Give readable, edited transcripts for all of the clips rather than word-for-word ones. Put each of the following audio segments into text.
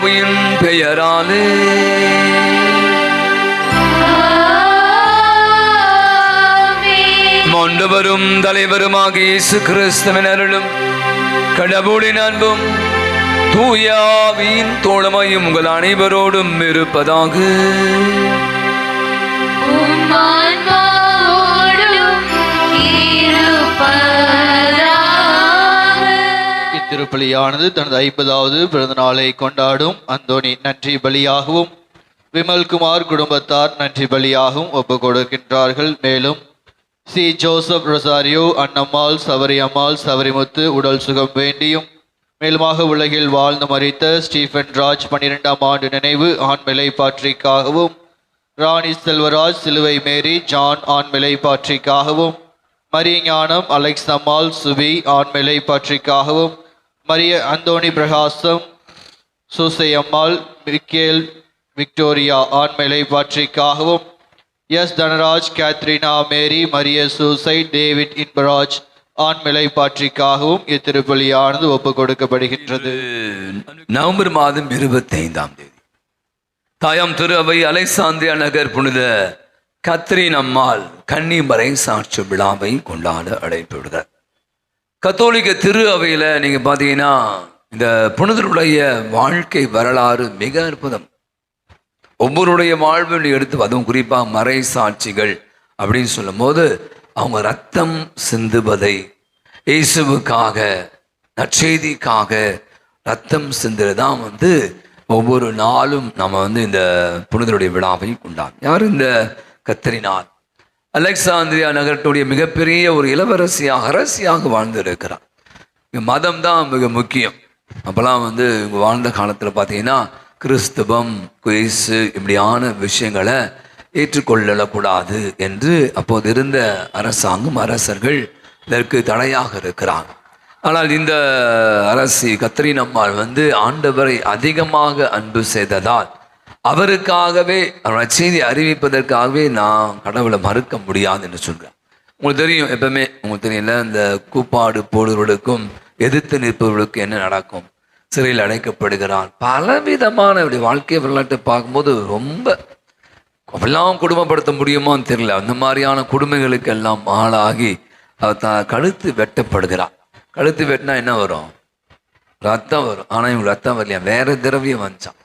ஆவியின் பெயராலே. ஆண்டவரும் தலைவருமாக இயேசு கிறிஸ்துவின் அருளும் கடவுளின் அன்பும் தூய ஆவியின் தோழமையும் உங்கள் அனைவரோடும் இருப்பதாக. இத்திருப்பலியானது தனது 50வது பிறந்த நாளை கொண்டாடும் அந்தோணி நன்றி பலியாகவும் விமல்குமார் குடும்பத்தார் நன்றி பலியாகவும் ஒப்பு கொடுக்கின்றார்கள். மேலும் C Joseph Rosario, Annammal, Savariammal, Savarimuthu உடல் சுகம் வேண்டியும், மேலுமாக உலகில் வாழ்ந்து மரித்த ஸ்டீஃபன் ராஜ் 12ஆம் ஆண்டு நினைவு ஆண்மிலை பாற்றிக்காகவும், ராணி செல்வராஜ், சிலுவை மேரி, ஜான் ஆண்மிலை பாற்றிக்காகவும், மரியஞானம், அலெக்ஸ் அம்மாள், சுபி ஆண்மிலை பாற்றிக்காகவும், மரிய அந்தோணி பிரகாசம், சூசை அம்மாள், மிக்கேல் விக்டோரியா ஆண்மிலை பாற்றிக்காகவும், S Dhanaraj, Katrina Mary, Maria Soosai, David Inbaraj ஆண்மிலை பாற்றிக்காகவும் இத்திருப்பலியானது ஒப்புக் கொடுக்கப்படுகின்றது. நவம்பர் மாதம் 25ஆம் தேதி தாயாம் திரு அவை அலெக்சாந்திரியா நகர் புனித கத்ரீன் அம்மாள் கன்னிமறை சாட்சி விழாவை கொண்டாட அழைப்பிடுகிறார். கத்தோலிக்க திரு அவையில நீங்க பாத்தீங்கன்னா இந்த புனிதருடைய வாழ்க்கை வரலாறு மிக அற்புதம். ஒவ்வொருடைய வாழ்வு எடுத்து, அதுவும் குறிப்பாக மறை சாட்சிகள் அப்படின்னு சொல்லும் போது அவங்க ரத்தம் சிந்துவதை, இயேசுவுக்காக நற்செய்திக்காக ரத்தம் சிந்துதான் ஒவ்வொரு நாளும் நம்ம இந்த புனிதருடைய விழாவை கொண்டாடும். யார் இந்த கத்தரினால் அலெக்சாந்திரியா நகரத்துடைய மிகப்பெரிய ஒரு இளவரசியாக அரசியாக வாழ்ந்து இருக்கிறார். மதம் தான் மிக முக்கியம். அப்போல்லாம் இவங்க வாழ்ந்த காலத்தில் பார்த்தீங்கன்னா கிறிஸ்தவம், குயசு இப்படியான விஷயங்களை ஏற்றுக்கொள்ளக்கூடாது என்று அப்போது இருந்த அரசாங்கம், அரசர்கள் இதற்கு தடையாக இருக்கிறாங்க. ஆனால் இந்த அரசி கத்ரீன் அம்மாள் ஆண்டவரை அதிகமாக அன்பு செய்ததால் அவருக்காகவே செய்தி அறிவிப்பதற்காகவே நான் கடவுளை மறுக்க முடியாது என்று சொல்கிறேன். உங்களுக்கு தெரியும், எப்பவுமே உங்களுக்கு தெரியல, இந்த கூப்பாடு போடுவர்களுக்கும் எதிர்த்து நிற்பவர்களுக்கும் என்ன நடக்கும்? சிறையில் அடைக்கப்படுகிறான். பலவிதமான இப்படி வாழ்க்கை வரலாற்றை பார்க்கும்போது ரொம்ப எல்லாம் குடும்பப்படுத்த முடியுமான்னு தெரியல. அந்த மாதிரியான கொடுமைகளுக்கு எல்லாம் ஆளாகி அவர் கழுத்து வெட்டப்படுகிறான். கழுத்து வெட்டினா என்ன வரும்? ரத்தம் வரும். ஆனால் இவங்க ரத்தம் வரலையா, வேற திரவியம் வந்துச்சான்.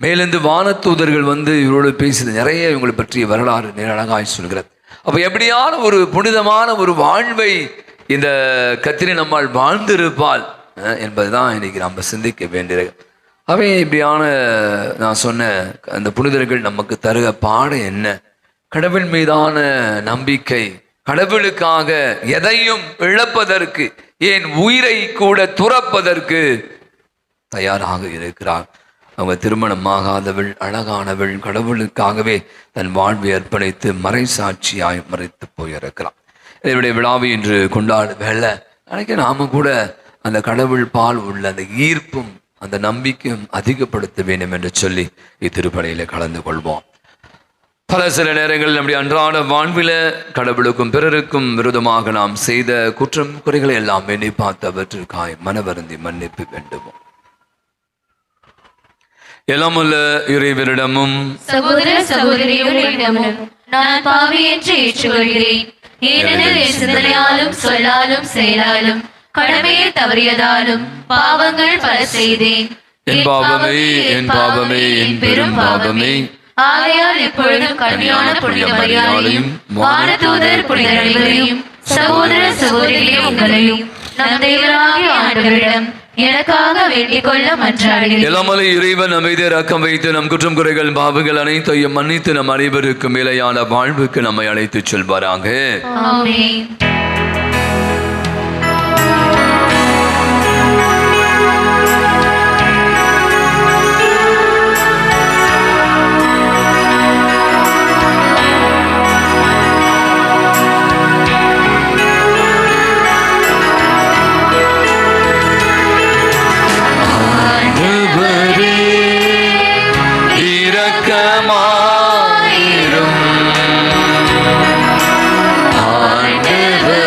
மேலிருந்து வானத்தூதர்கள் இவரோடு பேசியது நிறைய இவங்களை பற்றிய வரலாறு அழகாய் சொல்கிறது. அப்போ எப்படியான ஒரு புனிதமான ஒரு வாழ்வை இந்த கத்ரீன் அம்மாள் வாழ்ந்திருப்பாள் என்பதுதான் இன்னைக்கு நம்ம சிந்திக்க வேண்டியது. அவை இப்படியான நான் சொன்ன அந்த புனிதர்கள் நமக்கு தருக பாடம் என்ன? கடவுள் மீதான நம்பிக்கை, கடவுளுக்காக எதையும் இழப்பதற்கு, ஏன் உயிரை கூட துறப்பதற்கு தயாராக இருக்கிறார். அவங்க திருமணமாகாதவள், அழகானவள், கடவுளுக்காகவே தன் வாழ்வை அர்ப்பணித்து மறை சாட்சியாய் மறைத்து போயிருக்கிறான். இதனுடைய விழாவை இன்று கொண்டாடு வேலை நினைக்க நாம கூட அந்த கடவுள் பால் உள்ள அந்த ஈர்ப்பும் அந்த நம்பிக்கையும் அதிகப்படுத்த வேண்டும் என்று சொல்லி இத்திருப்பலியில கலந்து கொள்வோம். சில நேரங்களில் நம்முடைய அன்றாட வாழ்வில கடவுளுக்கும் பிறருக்கும் விரோதமாக நாம் செய்த குற்றம் குறைகளை எல்லாம் எண்ணி பார்த்தவற்றிற்காய் மனவருந்தி மன்னிப்பு வேண்டுமோ. எல்லாமுள்ள இறைவரிடமும் சகோதர சகோதரிகளிடமும் நான் பாவி என்று ஏற்றுக்கொள்கிறேன். ஏனெனில் என் சிந்தனையாலும் சொல்லாலும் செயலாலும் கடமையை தவறியதாலும் பாவங்கள் பல செய்தேன். என் பாவமே, என் பாவமே, என் பெரும் பாவமே. ஆகையால் இப்பொழுதும் கன்னியான புனித மரியாதையும் வானதூதர் புனிதர் அனைவரையும் சகோதர சகோதரிகளே உங்களையும் நம் தேவனாகிய ஆண்டவரிடம் எனக்காக வேண்டிக் கொள்ள மன்றாடுகிறேன். எல்லாமலை இறைவன் அமைதி இரக்கம் வைத்து நம் குற்றம் குறைகள் பாவங்கள் அனைத்தையும் மன்னித்து நம் அனைவருக்கும் மேலையான வாழ்வுக்கு நம்மை அழைத்துச் செல்வாராக. ஆமென். இரக்கமாயிரும் ஆண்டவரே.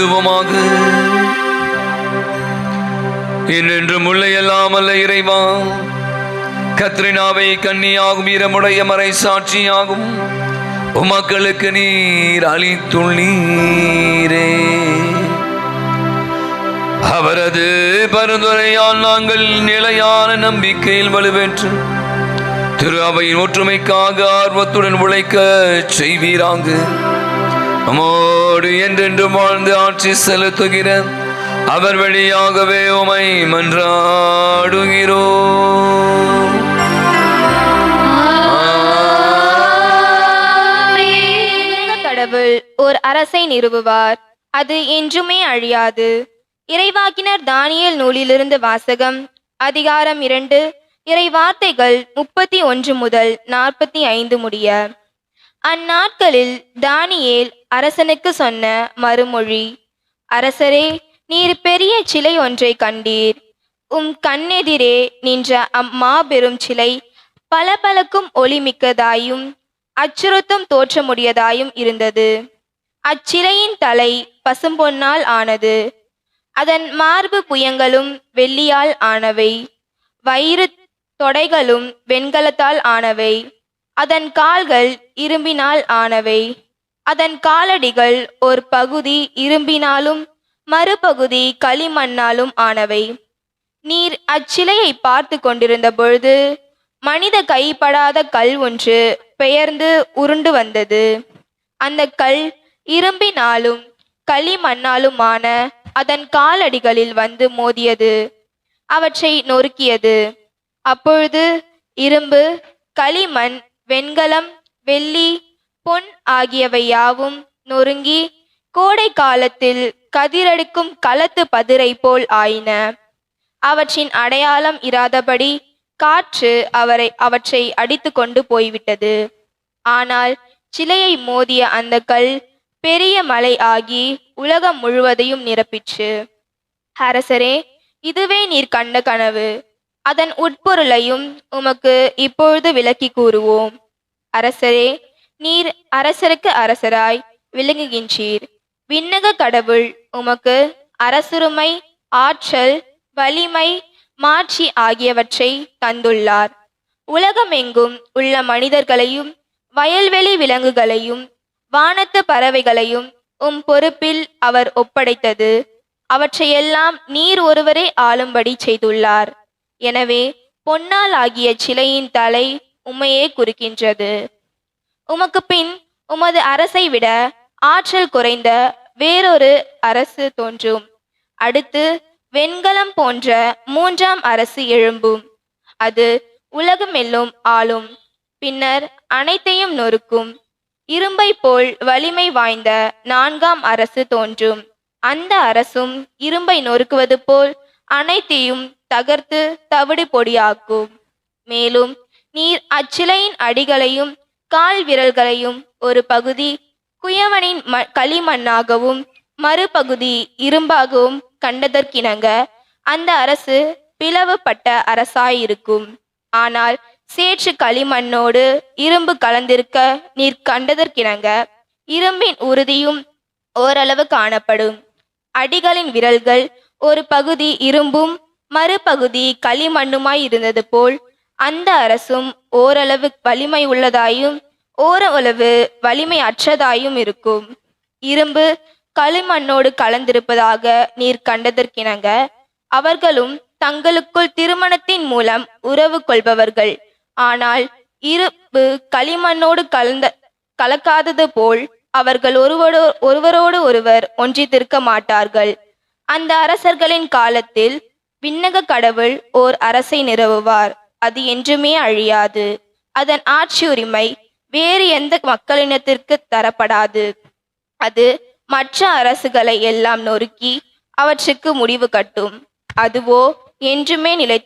மன்றாடுவோமாக. என்றென்றும் உள்ள எல்லாம் அல்ல இறைவா, கத்ரினாவை கன்னியாகும் ஈரமுடைய மறை சாட்சியாகும் உமக்களுக்கு நீர் அளித்துள்ளீரே. அவரது பரிந்துரையால் நாங்கள் நிலையான நம்பிக்கையில் வலுப்பெற்று திரு அவையின் ஒற்றுமைக்காக ஆர்வத்துடன் உழைக்க செய்வீராங்க. நம்மோடு என்றென்றும் வாழ்ந்து ஆட்சி செலுத்துகிற அவர் வழியாகவே உமை மன்றாடுகிறோம். கடவுள் ஓர் அரசை நிறுவுவார், அது என்றுமே அழியாது. இறைவாக்கினர் தானியேல் நூலிலிருந்து வாசகம். அதிகாரம் 2, இறை வார்த்தைகள் 31 முதல் 45 முடிய. அந்நாட்களில் தானியேல் அரசனுக்கு சொன்ன மறுமொழி: அரசரே, நீர் பெரிய சிலை ஒன்றை கண்டீர். கண்ணெதிரே நின்ற அம்மாபெரும் சிலை பளபளக்கும் ஒளிமிக்கதாயும் அச்சுறுத்தும் தோற்றமுடையதாயும் இருந்தது. அச்சிலையின் தலை பசும்பொன்னால் ஆனது, அதன் மார்பு புயங்களும் வெள்ளியால் ஆனவை, வயிறு தொடைகளும் வெண்கலத்தால் ஆனவை, அதன் கால்கள் இரும்பினால் ஆனவை, அதன் காலடிகள் ஒரு பகுதி இரும்பினாலும் மறுபகுதி களிமண்ணாலும் ஆனவை. நீர் அச்சிலையை பார்த்து கொண்டிருந்த பொழுது மனித கைப்படாத கல் ஒன்று பெயர்ந்து உருண்டு வந்தது. அந்த கல் இரும்பினாலும் களிமண்ணாலுமான அதன் காலடிகளில் வந்து மோதியது, அவற்றை நொறுக்கியது. அப்பொழுது இரும்பு, களிமண், வெண்கலம், வெள்ளி, பொன் ஆகியவை யாவும் நொறுங்கி கோடை காலத்தில் கதிரடிக்கும் களத்து பதிரை போல் ஆயின. அவற்றின் அடையாளம் இராதபடி காற்று அவற்றை அடித்து கொண்டு போய்விட்டது. ஆனால் சிலையை மோதிய அந்த கல் பெரிய மலை ஆகி உலகம் முழுவதையும் நிரப்பிற்று. அரசரே, இதுவே நீர் கண்ட கனவு. அதன் உட்பொருளையும் உமக்கு இப்பொழுது விளக்கி கூறுவோம். அரசரே, நீர் அரசருக்கு அரசராய் விளங்குகின்றீர். விண்ணக கடவுள் உமக்கு அரசுரிமை, ஆற்றல், வலிமை, மாட்சி ஆகியவற்றை தந்துள்ளார். உலகமெங்கும் உள்ள மனிதர்களையும் வயல்வெளி விலங்குகளையும் வானத்து பறவைகளையும் பொறுப்பில் அவர் ஒப்படைத்தது. அவற்றையெல்லாம் நீர் ஒருவரே ஆளும்படி செய்துள்ளார். எனவே பொன்னால் ஆகிய சிலையின் தலை உம்மையே குறிக்கின்றது. உமக்கு பின் உமது அரசை விட ஆற்றல் குறைந்த வேறொரு அரசு தோன்றும். அடுத்து வெண்கலம் போன்ற 3ஆம் அரசு எழும்பும். அது உலகமெல்லும் ஆளும். பின்னர் அனைத்தையும் நொறுக்கும். இரும்பை போல் வலிமை வாய்ந்த 4ஆம் அரசு தோன்றும். அந்த அரசும் இரும்பை நொறுக்குவது போல் அனைத்தையும் தகர்த்து தவிடு பொடியாக்கும். மேலும் நீர் அச்சிலையின் அடிகளையும் கால் விரல்களையும் ஒரு பகுதி குயவனின் களிமண்ணாகவும் மறுபகுதி இரும்பாகவும் கண்டதற்கிணங்க அந்த அரசு பிளவுபட்ட அரசாயிருக்கும். ஆனால் சேற்று களிமண்ணோடு இரும்பு கலந்திருக்க நீர் கண்டதற்கிணங்க இரும்பின் உறுதியும் ஓரளவு காணப்படும். அடிகளின் விரல்கள் ஒரு பகுதி இரும்பும் மறுபகுதி களிமண்ணுமாய் இருந்தது போல் அந்த அரசும் ஓரளவு வலிமை உள்ளதாயும் ஓரளவு வலிமை அற்றதாயும் இருக்கும். இரும்பு களிமண்ணோடு கலந்திருப்பதாக நீர் கண்டதற்கிணங்க அவர்களும் தங்களுக்குள் திருமணத்தின் மூலம் உறவு கொள்பவர்கள். ஆனால் இரும்பு களிமண்ணோடு கலக்காதது போல் அவர்கள் ஒருவரோடு ஒருவர் ஒன்றித்திருக்க மாட்டார்கள். அந்த அரசர்களின் காலத்தில் விண்ணக கடவுள் ஓர் அரசை நிறுவுவார். அது என்றுமே அழியாது. அதன் ஆட்சி உரிமை வேறு எந்த மக்களினத்திற்கு தரப்படாது. அது மற்ற அரசுகளை எல்லாம் நொறுக்கி அவற்றுக்கு முடிவு கட்டும். அதுவோ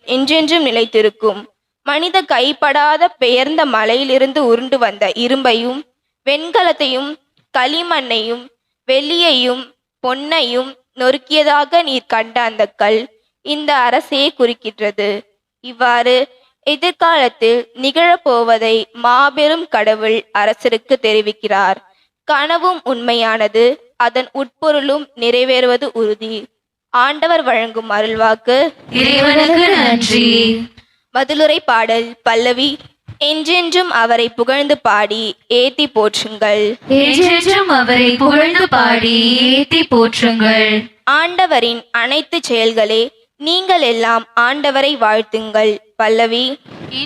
என்றென்றும் நிலைத்திருக்கும். மனித கைப்படாத பெயர்ந்த மலையிலிருந்து உருண்டு வந்த இரும்பையும் வெண்கலத்தையும் களிமண்ணையும் வெள்ளியையும் பொன்னையும் நொறுக்கியதாக நீர் கண்ட அந்த கல் இந்த அரசையே குறிக்கின்றது. இவ்வாறு எதிர்காலத்தில் நிகழப்போவதை மாபெரும் கடவுள் அரசருக்கு தெரிவிக்கிறார். கனவும் உண்மையானது, அதன் உட்பொருளும் நிறைவேறுவது உறுதி. ஆண்டவர் வழங்கும் அருள்வாக்கு. இறைவனுக்கு நன்றி. பதிலுரை பாடல் பல்லவி. என்றென்றும் அவரை புகழ்ந்து பாடி ஏத்தி போற்றுங்கள். என்றென்றும் அவரை புகழ்ந்து பாடி ஏத்தி போற்றுங்கள். ஆண்டவரின் அனைத்து செயல்களே நீங்கள் எல்லாம் ஆண்டவரை வாழ்த்துங்கள். பல்லவி.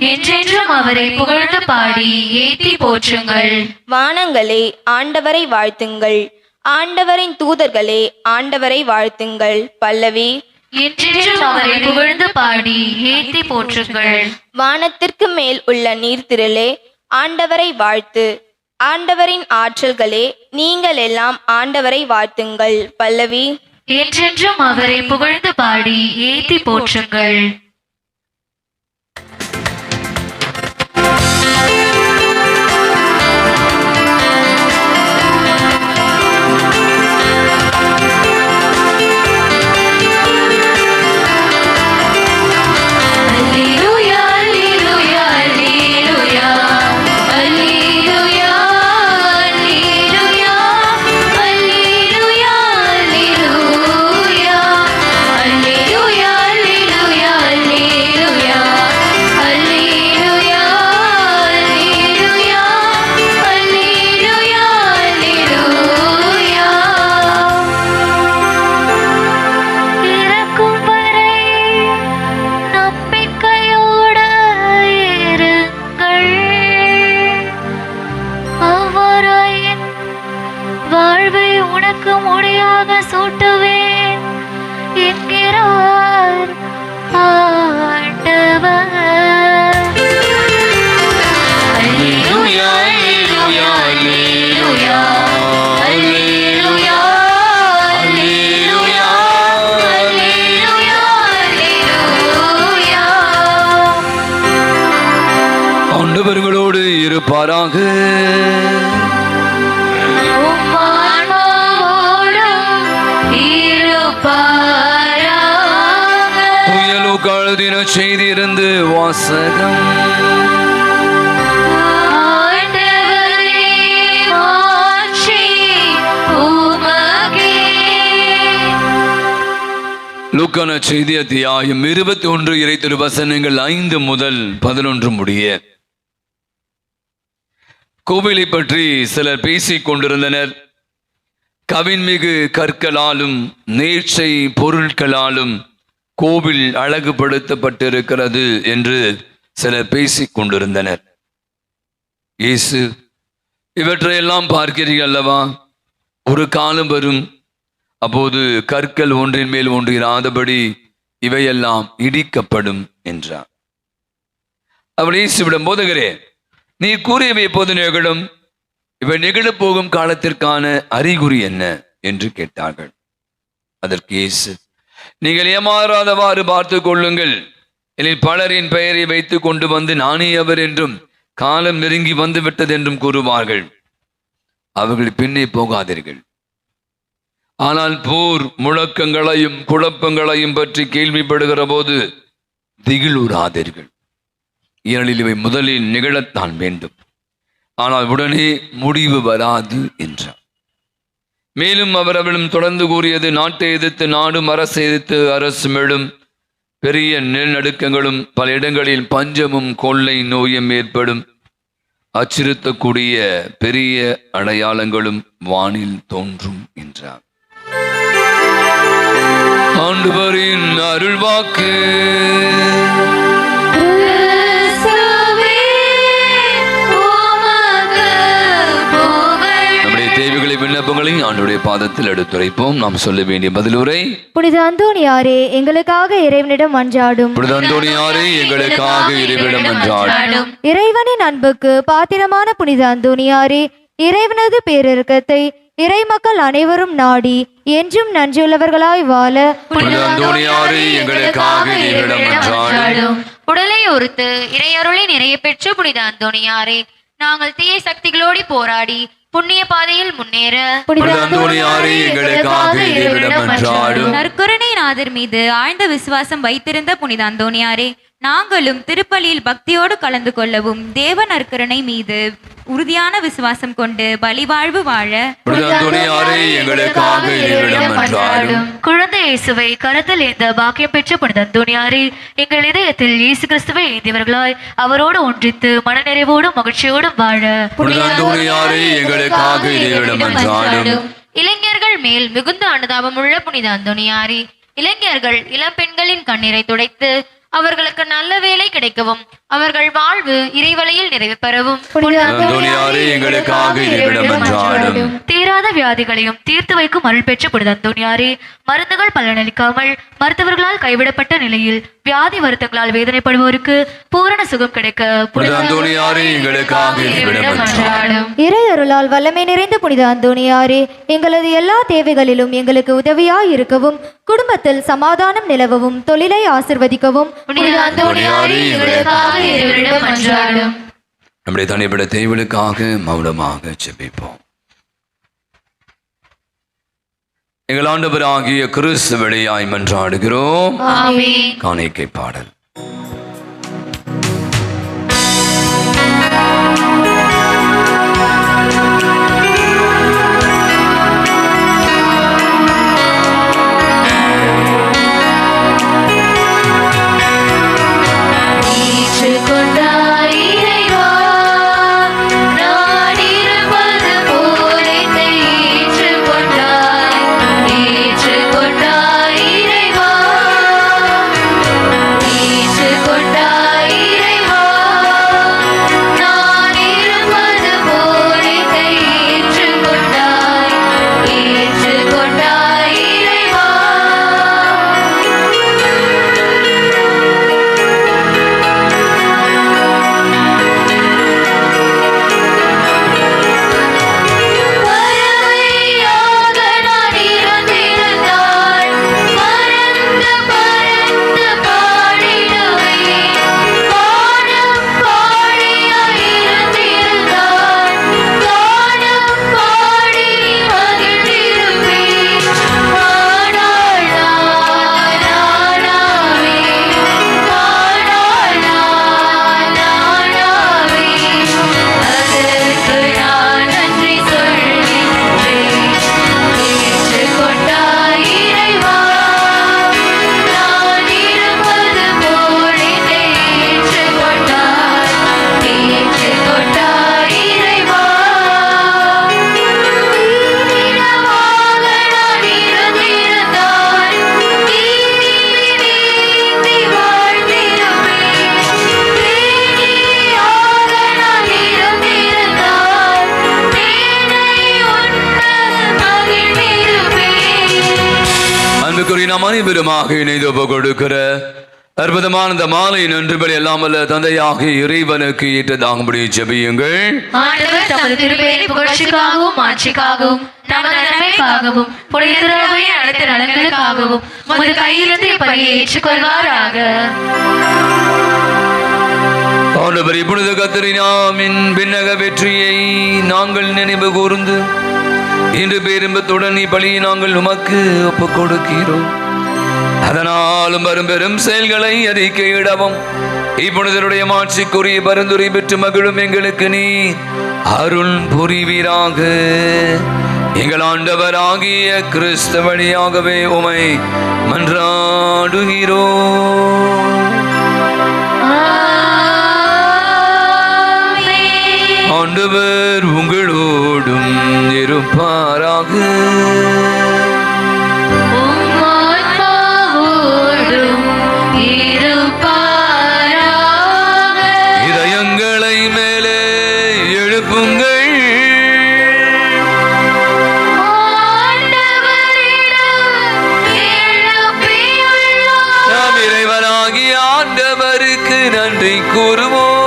என்றென்றும் அவரை புகழ்ந்து பாடி ஏத்தி போற்றுங்கள். வானங்களே ஆண்டவரை வாழ்த்துங்கள். ஆண்டவரின் தூதர்களே ஆண்டவரை வாழ்த்துங்கள். பல்லவி. என்றென்றும் அவரை புகழ்ந்து பாடி ஏத்தி போற்றுங்கள். வானத்திற்கு மேல் உள்ள நீர்த்திரளே ஆண்டவரை வாழ்த்து. ஆண்டவரின் ஆற்றல்களே நீங்கள் எல்லாம் ஆண்டவரை வாழ்த்துங்கள். பல்லவி. என்றென்றும் அவரை புகழ்ந்து பாடி ஏத்தி போற்றுங்கள். வாழ்வை உனக்கு முடியாக சூட்டுவேன் என்கிறார் ஆண்டவர். அல்லேலூயா, அல்லேலூயா, அல்லேலூயா, அல்லேலூயா, அல்லேலூயா, அல்லேலூயா, அல்லேலூயா. ஆண்டவர்களோடு இருப்பாராக. தின செய்திருந்து வாசகம். லூக்கான செய்தி அத்தியாயம் 21 இறை திருவசனங்கள் 5 முதல் 11 முடிய. கோவிலை பற்றி சிலர் பேசிக் கொண்டிருந்தனர். கவின்மிகு கற்களாலும் நேர்ச்சை பொருட்களாலும் கோவில் அழகுபடுத்தப்பட்டிருக்கிறது என்று சிலர் பேசிக் கொண்டிருந்தனர். இயேசு, இவற்றையெல்லாம் பார்க்கிறீர்கள் அல்லவா? ஒரு காலம் வரும், அப்போது கற்கள் ஒன்றின் மேல் ஒன்று இராதபடி இவையெல்லாம் இடிக்கப்படும் என்றார். அவள் இயேசுவிடம், போதகரே, நீ கூறியவை எப்போது நிகழும்? இவை நிகழப் போகும் காலத்திற்கான அறிகுறி என்ன என்று கேட்டார்கள். அதற்கு இயேசு, நீங்கள் ஏமாறாதவாறு பார்த்து கொள்ளுங்கள். இதில் பலரின் பெயரை வைத்து கொண்டு வந்து நானே அவர் என்றும் காலம் நெருங்கி வந்து விட்டது என்றும் கூறுவார்கள். அவர்கள் பின்னே போகாதீர்கள். ஆனால் போர் முழக்கங்களையும் குழப்பங்களையும் பற்றி கேள்விப்படுகிற போது திகிலூராதீர்கள். ஏனெனில் இவை முதலில் நிகழத்தான் வேண்டும், ஆனால் உடனே முடிவு வராது என்றார். மேலும் அவர் அவளும் தொடர்ந்து கூறியது, நாட்டை எதிர்த்து நாடும் அரசை எதிர்த்து அரசு மேலும் பெரிய நிலநடுக்கங்களும் பல இடங்களில் பஞ்சமும் கொள்ளை நோயும் ஏற்படும். அச்சுறுத்தக்கூடிய பெரிய அடையாளங்களும் வானில் தோன்றும் என்றார். ஆண்டவரின் அருள்வாக்கு. விண்ணப்பங்களை ஆண்டவருடைய பாதத்தில் எடுத்துரைப்போம். நாம் சொல்ல வேண்டிய பதிலுரை. புனித அந்தோணியாரே, எங்களுக்காக இறைவனிடம் மன்றாடும். புனித அந்தோணியாரே, எங்களுக்காக இறைவனிடம் மன்றாடும். இறைவனின் அன்புக்கு பாத்திரமான புனித அந்தோணியாரே, இறைவனது பேரிரக்கத்தை இறை மக்கள் அனைவரும் நாடி என்றும் நன்றியுள்ளவர்களாய் வாழ புனித அந்தோணியாரே, எங்களுக்காக இறைவனிடம் மன்றாடும். உடலை ஒருத்து இறையருளை நிறைய பெற்ற புனித அந்தோணியாரே, நாங்கள் தீய சக்திகளோடு போராடி புண்ணிய பாதையில் முன்னேற புனித அந்தோணியாரே, எங்களுக்காக இறைவனிடம் மன்றாடும். நற்கருணை நாதர் மீது ஆழ்ந்த விசுவாசம் வைத்திருந்த புனித அந்தோணியாரே, நாங்களும் திருப்பலியில் பக்தியோடு கலந்து கொள்ளவும் தேவ நற்கருணை மீது உறுதியான விசுவாசம் கொண்டு பலிவாழ்வு வாழ புனித அந்தோணியாரே எங்களுக்காக இறைவனிடம் மன்றாடும். குழந்தை இயேசுவை கரத்தில் ஏந்த பாக்கியம் பெற்ற புனித அந்தோணியாரே, எங்கள் இதயத்தில் இயேசு கிறிஸ்துவை ஏந்தியவர்களாய் அவரோடு ஒன்றித்து மனநிறைவோடும் மகிழ்ச்சியோடும் வாழ புனித அந்தோணியாரே எங்களுக்காக இறைவனிடம் மன்றாடும். இளைஞர்கள் மேல் மிகுந்த அனுதாபமுள்ள புனித அந்தோணியாரே, இளைஞர்கள் இளம் பெண்களின் கண்ணீரை துடைத்து அவர்களுக்கு நல்ல வேலை கிடைக்கவும் அவர்கள் வாழ்வு இறைவலையில் நிறைவு பெறவும் அந்தோணியாரே எங்களுக்காக இறைவனிடம் மன்றாடும். தீராத வியாதிகளையும் தீர்த்து வைக்கும் அருள் பெற்ற புனித அந்தோணியாரே, மருந்துகள் பலனளிக்காமல் மருத்துவர்களால் கைவிடப்பட்ட நிலையில் வியாதி வருத்தங்களால் வேதனைப்படுவோருக்கு பூரண சுகம் கிடைக்க புனித அந்தோணியாரே எங்களுக்காக இறைவனிடம் மன்றாடும். இறை அருளால் வல்லமை நிறைந்த புனித அந்தோணியாரே, எங்களது எல்லா தேவைகளிலும் எங்களுக்கு உதவியாய் இருக்கவும், குடும்பத்தில் சமாதானம் நிலவவும், தொழிலை ஆசிர்வதிக்கவும் புனித அந்தோணியாரே எங்களுக்காக இறைவனிடம் மன்றாடும். நம்முடைய தனிப்பட்ட தேவைகளுக்காக மௌனமாக ஜெபிப்போம். எங்கள் ஆண்டவராகிய கிறிஸ்து வழியாய் மன்றாடுகிறோம். ஆமென். காணிக்கை பாடல். நாம் அனைவருமாக இணைந்து ஒப்பு கொடுக்கிற அற்புதமான இந்த மாலை நன்றுபடி எல்லாமல்ல தந்தையாக இறைவனுக்கு ஏற்றதாகும்படி ஜெபியுங்கள். ஆண்டவர் தமது திருப்பெயரின் புகழ்ச்சிக்காகவும் ஆட்சிக்காகவும் நமது நன்மைக்காகவும் புனித திருவையின் அனைத்து நலன்களுக்காகவும் உமது கையிலிருந்து இப்பலியை ஏற்றுக்கொள்வாராக. ஆண்டவரே, புனித கத்தரினாமின் விண்ணக வெற்றியை நாங்கள் நினைவு கூர்ந்து இன்று பேரின்பத்துடன் இப்பலியை நாங்கள் உமக்கு ஒப்புக் கொடுக்கிறோம். அதனாலும் வரும் பெரும் செயல்களை அறிக்கையிடவும் இப்பொழுதனுடைய மாட்சிக்குரிய பரிந்துரை பெற்று மகிழும் எங்களுக்கு நீ அருள் புரிவீராக. எங்கள் ஆண்டவராகிய கிறிஸ்து வழியாகவே உமை மன்றாடுகிறோம். ஆண்டவர் உங்களோடும் இருப்பாராக. இதயங்களை மேலே எழுப்புங்கள். நாம் இறைவனாகிய ஆண்டவருக்கு நன்றி கூறுவோம்.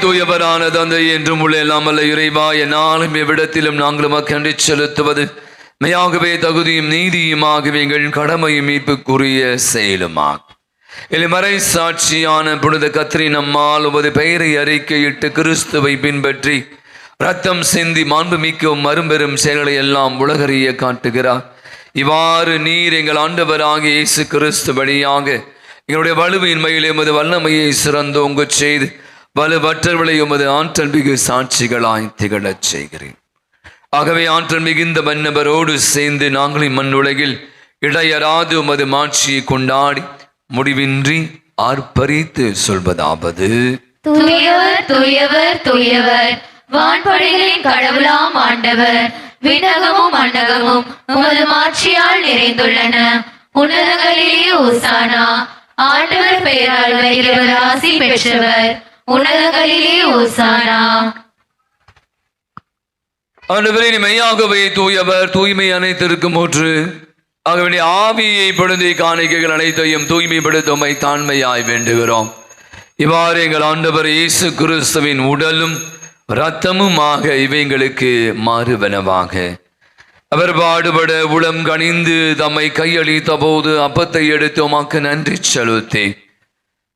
தூயவரான தந்தை என்றும் உள்ள எல்லாமல்ல இறைவா, என்னாலும் எவ்விடத்திலும் நாங்கள் மக்கன்றி செலுத்துவது மெய்யாகவே தகுதியும் நீதியுமாகவே எங்கள் கடமையும் மீட்புக்குரிய செயலுமாகும். மறை சாட்சியான புனித கத்ரீன் அம்மாள் உமது பெயரை அறிக்கையிட்டு கிறிஸ்துவை பின்பற்றி ரத்தம் சிந்தி மாண்புமிக்கவும் அரும்பெரும் செயல்களை எல்லாம் உலகறிய காட்டுகிறார். இவ்வாறு நீர் எங்கள் ஆண்டவராகிய இயேசு கிறிஸ்து வழியாக எங்களுடைய வலுவின்மையில் எமது வல்லமையை சிறந்தோங்கச் செய்து வலுவற்றவர்களை எமது ஆற்றல் மிகு சாட்சிகளாய் திகழச் செய்கிறேன். ஆகவே ஆற்றல் மிகுந்த மன்னவரோடு சேர்ந்து நாங்கள் இம்மண்ணுலகில் இடையராது உமது மாட்சியை கொண்டாடி முடிவின்றி ஆர்ப்பரித்து சொல்வதாவது: தூயவர் தூயவர் தூயவர், வான்படைகளின் கடவுளாம் ஆண்டவர், விண்ணகமும் மண்ணகமும் உமது மாட்சியால் நிறைந்துள்ளன. உன்னதங்களிலே ஓசானா. ஆண்டவர் பெயரால் வருகிறவர் ஆசி பெற்றவர். உன்னதங்களிலே ஓசானா. ஆண்டவரே, நீ மெய்யாகவே தூயவர், தூய்மை அனைத்திற்கும் ஊற்று. ஆகவே ஆவியை பொழுது காணிக்கைகள் அனைத்தையும் தூய்மைப்படுத்துமை தாண்மையாய் வேண்டுகிறோம். இவ்வாறு எங்கள் ஆண்டவர் இயேசு கிறிஸ்துவின் உடலும் இரத்தமுமாக இவைங்களுக்கு மாறுவனவாக. அவர் பாடுபட உளம் கனிந்து தம்மை கையளித்த போது அப்பத்தை எடுத்து உமக்கு நன்றி செலுத்தி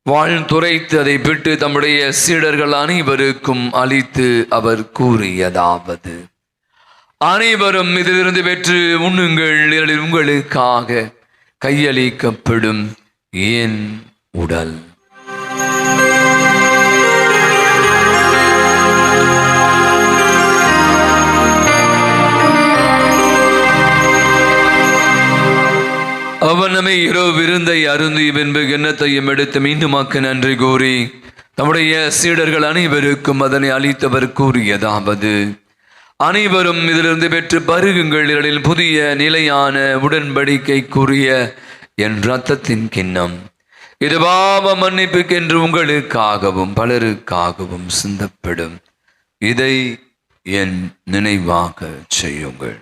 வாழ்ந்துரைத்து அதை விட்டு தம்முடைய சீடர்கள் அனைவருக்கும் அளித்து அவர் கூறியதாவது: அனைவரும் இதிலிருந்து பெற்று உண்ணுங்கள், இதில் உங்களுக்காக கையளிக்கப்படும் என் உடல். அவன் நம்மை இரவு விருந்தை அருந்தி பின்பு கிண்ணத்தையும் எடுத்து மீண்டுமாக்க நன்றி கூறி தம்முடைய சீடர்கள் அனைவருக்கும் அதனை அளித்தவர் கூறியதாவது: அனைவரும் இதிலிருந்து பெற்று பருகுங்கள், இதில் புதிய நிலையான உடன்படிக்கைக்குரிய என் இரத்தத்தின் கிண்ணம். இது பாவ மன்னிப்புக்கென்று உங்களுக்காகவும் பலருக்காகவும் சிந்தப்படும். இதை என் நினைவாக செய்யுங்கள்.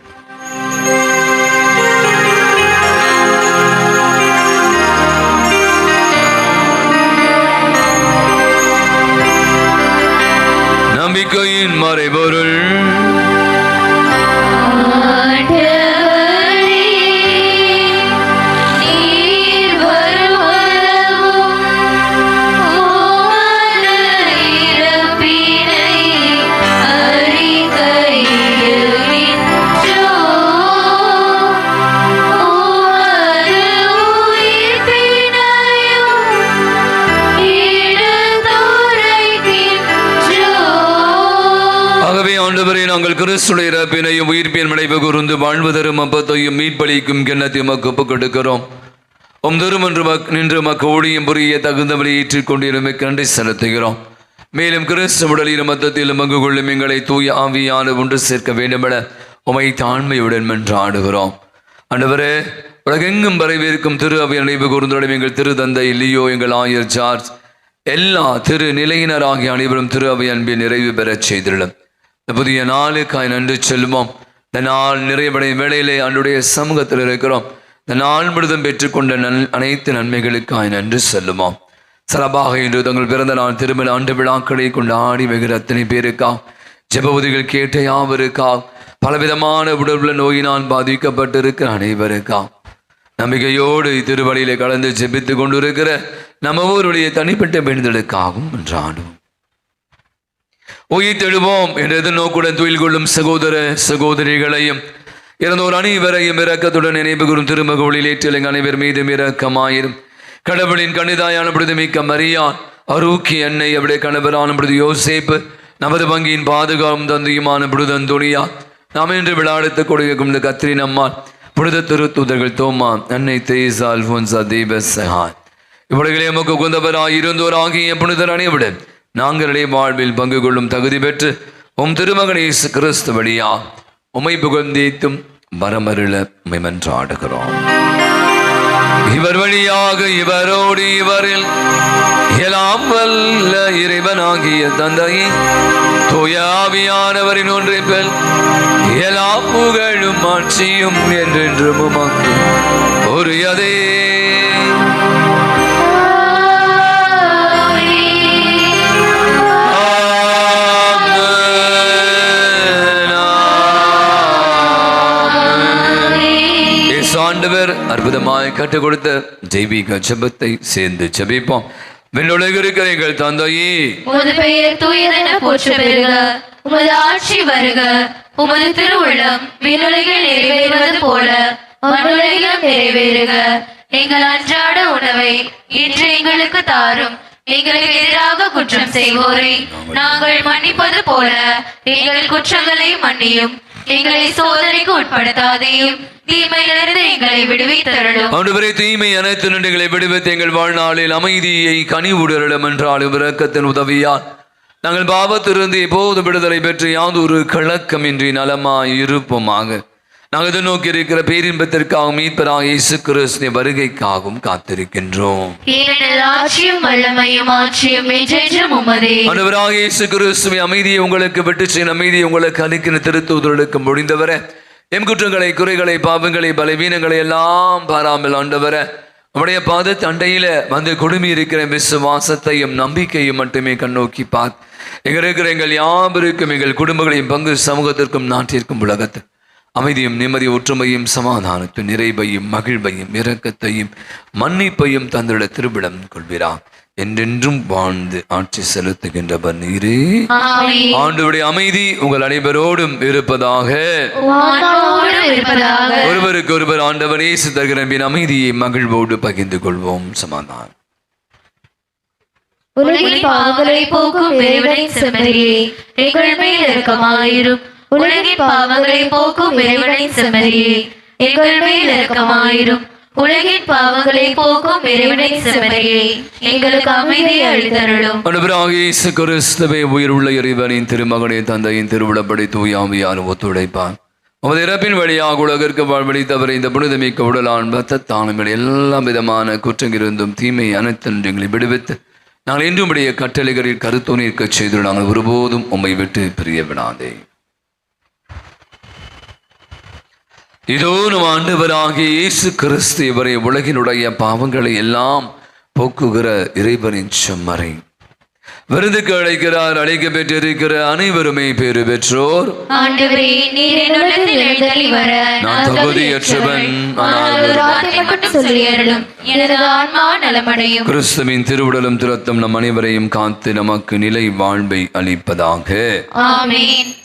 நம்பிக்கையின் மறைபொருள். நாங்கள் கிறிஸ்துடைய இறப்பினையும் உயிர்ப்பின் விளைவு கூர்ந்து வாழ்வதரும் அப்பத்தையும் மீட்பளிக்கும் கிண்ணத்தையும் ஒப்புக் கொடுக்கிறோம். திருமன்று நின்று மக்கு ஊழியம் புரிய தகுந்த வழி ஏற்றிக் கொண்டிருமை நன்றி செலுத்துகிறோம். மேலும் கிறிஸ்து உடலிலும் மத்தத்திலும் பங்கு கொள்ளும் எங்களை தூய ஆவியான ஒன்று சேர்க்க வேண்டுமென உமை தாழ்மையுடன் மன்றாடுகிறோம். ஆண்டவரே, உலகெங்கும் வரவேற்கும் திரு அவை நினைவு கூர்ந்துடன் எங்கள் திரு தந்தை லியோ, எங்கள் ஆயர் ஜார்ஜ், எல்லா திரு நிலையினராகிய அனைவரும் திரு அவை அன்பில் நிறைவு பெறச் செய்திருளும். புதிய நாளுக்காய் நன்றி செல்வோம். இந்த நாள் நிறைவடையும் வேளையிலே அன்றைய சமூகத்தில் இருக்கிறோம். இந்த நாள் முழுதும் பெற்றுக்கொண்ட அனைத்து நன்மைகளுக்காய் நன்றி செல்லுவோம். சிறப்பாக இன்று தங்கள் பிறந்த நாள் திருமண ஆண்டு விழாக்களை கொண்டாடி வெகுற அத்தனை பேருக்கா, ஜெபவதிகள் கேட்ட யாவருக்கா, பலவிதமான உடல்நல நோயினால் பாதிக்கப்பட்டிருக்கிற அனைவருக்கா, நம்பிக்கையோடு திருவழியிலே கலந்து ஜெபித்து கொண்டிருக்கிற நம்ம ஊருடைய தனிப்பட்ட வேண்டுதலுக்காகவும் என்றாடும். உயிர் தெழுவோம் என்ற எதிர்நோக்குடன் துயில் கொள்ளும் சகோதர சகோதரிகளையும் இறந்தோர் அனைவரையும் இரக்கத்துடன் நினைவு கூறும் திருமகளில் ஏற்றலை அனைவர் மீதும் இரக்கமாயிரும். கடவுளின் கணிதாயான பொழுது மிக்க மரியாள், அரூக்கி அன்னை, அவருடைய கணவரான பொழுது யோசேப்பு, நமது வங்கியின் பாதுகாப்பும் தந்தையுமான பொழுது அந்தோனியா, நாம் இன்று விளையாடுத்த கொடுக்கும் கத்ரீன் அம்மாள், புனித திருத்தூதர்கள் தோமா, அன்னை தெரேசா, அல்போன்சா, தீப சஹான், இவர்களை எமக்கு உகந்தவராய் இருந்தோர் ஆகிய புனிதர் அனைவருடன் நாங்களுடைய வாழ்வில் பங்கு கொள்ளும் தகுதி பெற்று உம் திருமகன் இயேசு கிறிஸ்து வழியா உம்மை புகழ்ந்தேத்தும் வரமருள உம்மை மன்றாடுகிறோம். இவர் வழியாக இவரோடு இவரில் எல்லாம் வல்ல இறைவனாகிய தந்தையே, தூய ஆவியானவரின் ஒன்றிப்பில் எல்லா புகழும் ஆட்சியும் என்றென்றும் உமக்கு உரியதே. ஆண்டவர் அற்புதமாய் கற்றுக் கொடுத்த ஜெய்வீக ஜெபத்தை சேர்ந்து ஜெபிப்போம். விண்ணுலகில் இருக்கிற எங்கள் தந்தையே, உமது பெயர் தூயதென போற்ற பெறுக. உமது ஆட்சி வருக. உமது திருவுள்ளம் விண்ணுலகில் நிறைவேறுவது போல மண்ணுலகிலும் நிறைவேறுக. எங்கள் அன்றாட உணவை இன்று எங்களுக்கு தாரும். எங்களுக்கு எதிராக குற்றம் செய்வோரை நாங்கள் மன்னிப்பது போல எங்கள் குற்றங்களை மன்னியும். எங்களை சோதனைக்கு உட்படுத்தாதையும் தீமையிலிருந்து எங்களை விடுவித்தருளும். ஆண்டவரே, தீமை அனைத்து நின்றுகளை விடுவித்து எங்கள் வாழ்நாளில் அமைதியை கனிவுடலும் என்றாலும் இரக்கத்தின் உதவியால் நாங்கள் பாவத்திலிருந்து எப்போது விடுதலை பெற்று யாதொரு கலக்கமின்றி நலமாய் இருப்போமாக. நாங்கள் எதிர்நோக்கி இருக்கிற பேரின்பத்திற்காகவும் மீட்பராக இயேசு கிறிஸ்துவின் வருகைக்காகவும் காத்திருக்கின்றோம். ஆட்சியும் வல்லமையும் ஆட்சியும் என்றென்றும் உமதே. ஆண்டவராக இயேசு கிறிஸ்துவின் அமைதியை உங்களுக்கு விட்டு சென்ற அமைதியை உங்களுக்கு அளிக்கிற திருத்தூதர்களுக்கு முடிந்தவர எம் குற்றங்களை, குறைகளை, பாவங்களை, பலவீனங்களை எல்லாம் பாராமல் ஆண்டவர உடைய பாத தண்டையில வந்து குடுமி இருக்கிற விசுவாசத்தையும் நம்பிக்கையும் மட்டுமே கண்ணோக்கி பார்த்து எங்க இருக்கிற எங்கள் யாவருக்கும், எங்கள் குடும்பங்களையும், பங்கு சமூகத்திற்கும், நாட்டிற்கும், உலகத்தில் அமைதியும், நிம்மதி, ஒற்றுமையும், சமாதானத்தையும், நிறைவையும், மகிழ்வையும், இரக்கத்தையும், மன்னிப்பையும் தந்திட திருவிடம் கொள்கிறார். என்றென்றும் வாழ்ந்து ஆட்சி செலுத்துகின்றவர் நீரே. ஆண்டவருடைய அமைதி உங்கள் அனைவரோடும் இருப்பதாக. ஒருவருக்கு ஒருவர் ஆண்டவர் இயேசு தருகிற அமைதியை மகிழ்வோடு பகிர்ந்து கொள்வோம். சமாதானம். உலகின் பாவங்களை போக்கும் இறைவனின் செம்மறியே, எங்கள் மேல் இரக்கமாயிரும். உலகின் பாவங்களை போக்கும் இறைவனின் செம்மறியே, எங்கள் மேல் இரக்கமாயிரும். உலகின் பாவங்களை போக்கும் இறைவனின் செம்மறியே, எங்களுக்கு அமைதியை அளித்தருளும். ஆண்டவராகிய இயேசு கிறிஸ்துவே, உயிருள்ள இறைவனின் திருமகனே, தந்தையின் திருவிழப்படி தூய ஆவியார் ஒத்துழைப்பார். உமது இறப்பின் வழியாக உலகிற்கு வாழ்வழித்தவரை இந்த புனிதமிக்க உடலான் பத்தத்தானங்கள் எல்லா விதமான குற்றங்கிருந்தும் தீமை அனைத்து எங்களை விடுவித்து நாங்கள் இன்றும் உடைய கட்டளைகளில் கருத்தோனிற்க செய்து நாங்கள் ஒருபோதும் உம்மை விட்டு பிரிய விடாதே. இதோ நம் ஆண்டவராகிய இயேசு கிறிஸ்து இவரை உலகினுடைய பாவங்களை எல்லாம் போக்குகிற இறைவனின் செம்மறை. விருந்துக்கு அழைக்கிறார். அழைக்க பெற்றிருக்கிற அனைவருமே பேறு பெற்றோர். ஆண்டவரே, நீர் என்னிடத்தில் எழுந்தருளி வர நான் தகுதியற்றவன், ஆனால் ஒரு வார்த்தை மட்டும் சொல்லி அருளும், எனது ஆன்மா நலமடையும். கிறிஸ்துவின் திருவுடலும் திருரத்தம் நம் அனைவரையும் காத்து நமக்கு நிலை வாழ்வை அளிப்பதாக. ஆமென்.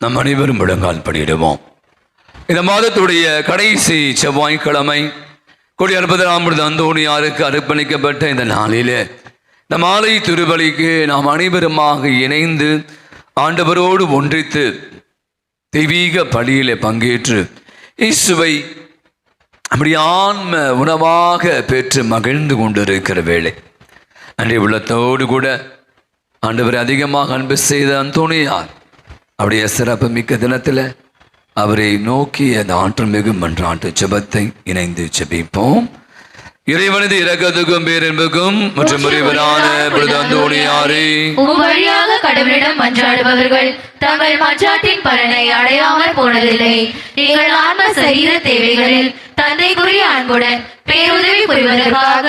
நம் அனைவரும் முழங்கால் படியிடுவோம். இந்த மாதத்துடைய கடைசி செவ்வாய்க்கிழமை கொடி 60 அந்தோணியாருக்கு அர்ப்பணிக்கப்பட்ட இந்த நாளிலே இந்த மாலை திருபலிக்கு நாம் அனைவருமாக இணைந்து ஆண்டவரோடு ஒன்றித்து தெய்வீக பலியிலே பங்கேற்று இயேசுவை அப்படி ஆன்ம உணவாக பெற்று மகிழ்ந்து கொண்டிருக்கிற வேளை அன்றைய உள்ளத்தோடு கூட ஆண்டவரை அதிகமாக அன்பு செய்த அந்தோணியார் அவருடைய சிறப்பு மிக்க தினத்தில் அவரை நோக்கி அந்த ஆற்றல் மிகு மன்றாட்டு ஜெபத்தை இணைந்து ஜெபிப்போம். இறைவனது இரக்கத்துக்கும் பேரன்புக்கும் மற்றும் முறைவரான அந்தோணியாரே, உம் வழியாக கடவுளிடம் மன்றாடுபவர்கள் தங்கள் மன்றாட்டின் பலனை அடையாமல் போனதில்லை. எங்கள் ஆன்ம சரீர தேவைகளில் தந்தைக்குரிய அன்புடன் பேருதவி புரிவதற்காக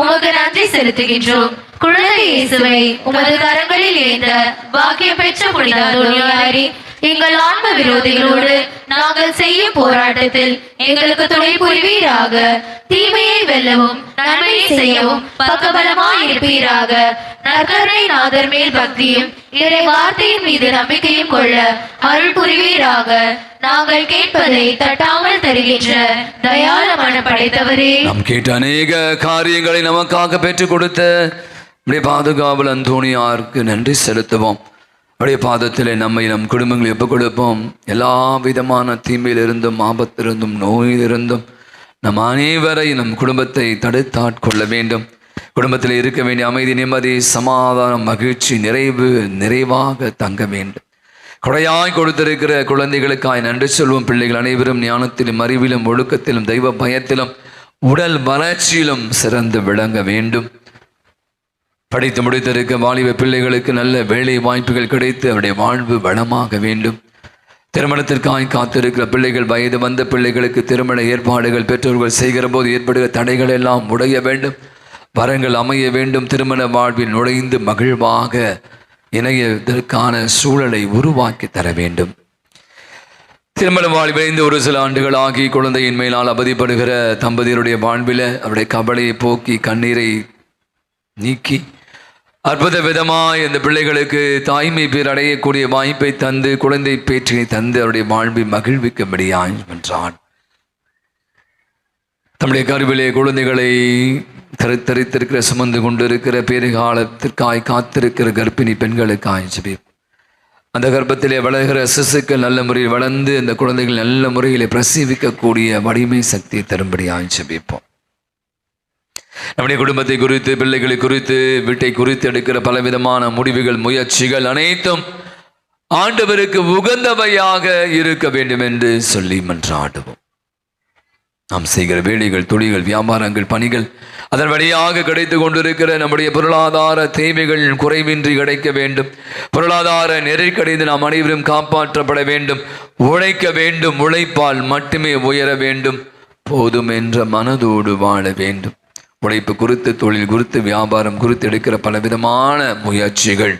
உமக்கு நன்றி செலுத்துகின்றோம். குழந்தை இயேசுவை உமது கரங்களில் ஏந்த பாக்கியம் பெற்ற புனித அந்தோணியாரே, எங்கள் ஆன்ம விரோதிகளோடு நாங்கள் செய்யும் போராட்டத்தில் எங்களுக்கு துணை புரிவீராக. தீமையை வெல்லவும் நன்மையை செய்யவும் பக்கபலமாய் இருப்பீராக. நற்கருணை நாதர் மேல் பக்தியும் இறை வார்த்தையின் மீது நம்பிக்கையும் கொள்ள அருள் புரிவீராக. நாங்கள் கேட்பதை தட்டாமல் தருகின்ற தயால மனம் படைத்தவரே, நாம் கேட்ட அநேக காரியங்களை நமக்காக பெற்றுக் கொடுத்த பாதுகாவல் அந்தோணியாருக்கு நன்றி செலுத்துவோம். அவருடைய பாதத்திலே நம்மை நம் குடும்பங்களை ஒப்புக் கொடுப்போம். எல்லா விதமான தீமையிலிருந்தும் ஆபத்திலிருந்தும் நோயிலிருந்தும் நம் அனைவரை நம் குடும்பத்தை தடுத்தாட்கொள்ள வேண்டும். குடும்பத்தில் இருக்க வேண்டிய அமைதி, நிம்மதி, சமாதானம், மகிழ்ச்சி, நிறைவாக தங்க வேண்டும். கொடையாய் கொடுத்திருக்கிற குழந்தைகளுக்காய் நன்றி சொல்வோம். பிள்ளைகள் அனைவரும் ஞானத்திலும் அறிவிலும் ஒழுக்கத்திலும் தெய்வ பயத்திலும் உடல் வளர்ச்சியிலும் சிறந்து விளங்க வேண்டும். படித்து முடித்திருக்க வாலிப பிள்ளைகளுக்கு நல்ல வேலை வாய்ப்புகள் கிடைத்து அவருடைய வாழ்வு வளமாக வேண்டும். திருமணத்திற்காக காத்திருக்கிற பிள்ளைகள், வயது வந்த பிள்ளைகளுக்கு திருமண ஏற்பாடுகள் பெற்றோர்கள் செய்கிற போது ஏற்படுகிற தடைகள் எல்லாம் உடைய வேண்டும். வரங்கள் அமைய வேண்டும். திருமண வாழ்வில் நுழைந்து மகிழ்வாக இணையதற்கான சூழலை உருவாக்கி தர வேண்டும். திருமண வாழ்வில் ஒரு சில ஆண்டுகள் ஆகி குழந்தையின் மேலால் அவதிப்படுகிற தம்பதியருடைய வாழ்வில் அவருடைய கவலையை போக்கி கண்ணீரை நீக்கி அற்புத விதமாய் அந்த பிள்ளைகளுக்கு தாய்மை பேர் அடையக்கூடிய வாய்ப்பை தந்து குழந்தை பேற்றினை தந்து அவருடைய வாழ்வை மகிழ்விக்கும்படியாய் வென்றான். தம்முடைய கருவிலே குழந்தைகளை தரித்திருக்கிற சுமந்து கொண்டிருக்கிற பேறுகாலத்திற்காய் காத்திருக்கிற கர்ப்பிணி பெண்களுக்காய் ஜெபிப்போம். அந்த கர்ப்பத்திலே வளர்கிற சிசுக்கள் நல்ல முறையில் வளர்ந்து அந்த குழந்தைகள் நல்ல முறையிலே பிரசவிக்கக்கூடிய வலிமை சக்தியை தரும்படியாய் ஜெபிப்போம். நம்முடைய குடும்பத்தை குறித்து, பிள்ளைகளை குறித்து, வீட்டை குறித்து எடுக்கிற பலவிதமான முடிவுகள், முயற்சிகள் அனைத்தும் ஆண்டவருக்கு உகந்தவையாக இருக்க வேண்டும் என்று சொல்லி மன்றாடுவோம். நாம் செய்கிற வேலைகள், தொழில்கள், வியாபாரங்கள், பணிகள், அதன் வழியாக கிடைத்து கொண்டிருக்கிற நம்முடைய பொருளாதார தேவைகள் குறைவின்றி கிடைக்க வேண்டும். பொருளாதார நெருக்கடிந்து நாம் அனைவரும் காப்பாற்றப்பட வேண்டும். உழைக்க வேண்டும். உழைப்பால் மட்டுமே உயர வேண்டும். போதும் என்ற மனதோடு வாழ வேண்டும். உழைப்பு குறித்து, தொழில் குறித்து, வியாபாரம் குறித்து எடுக்கிற பலவிதமான முயற்சிகள்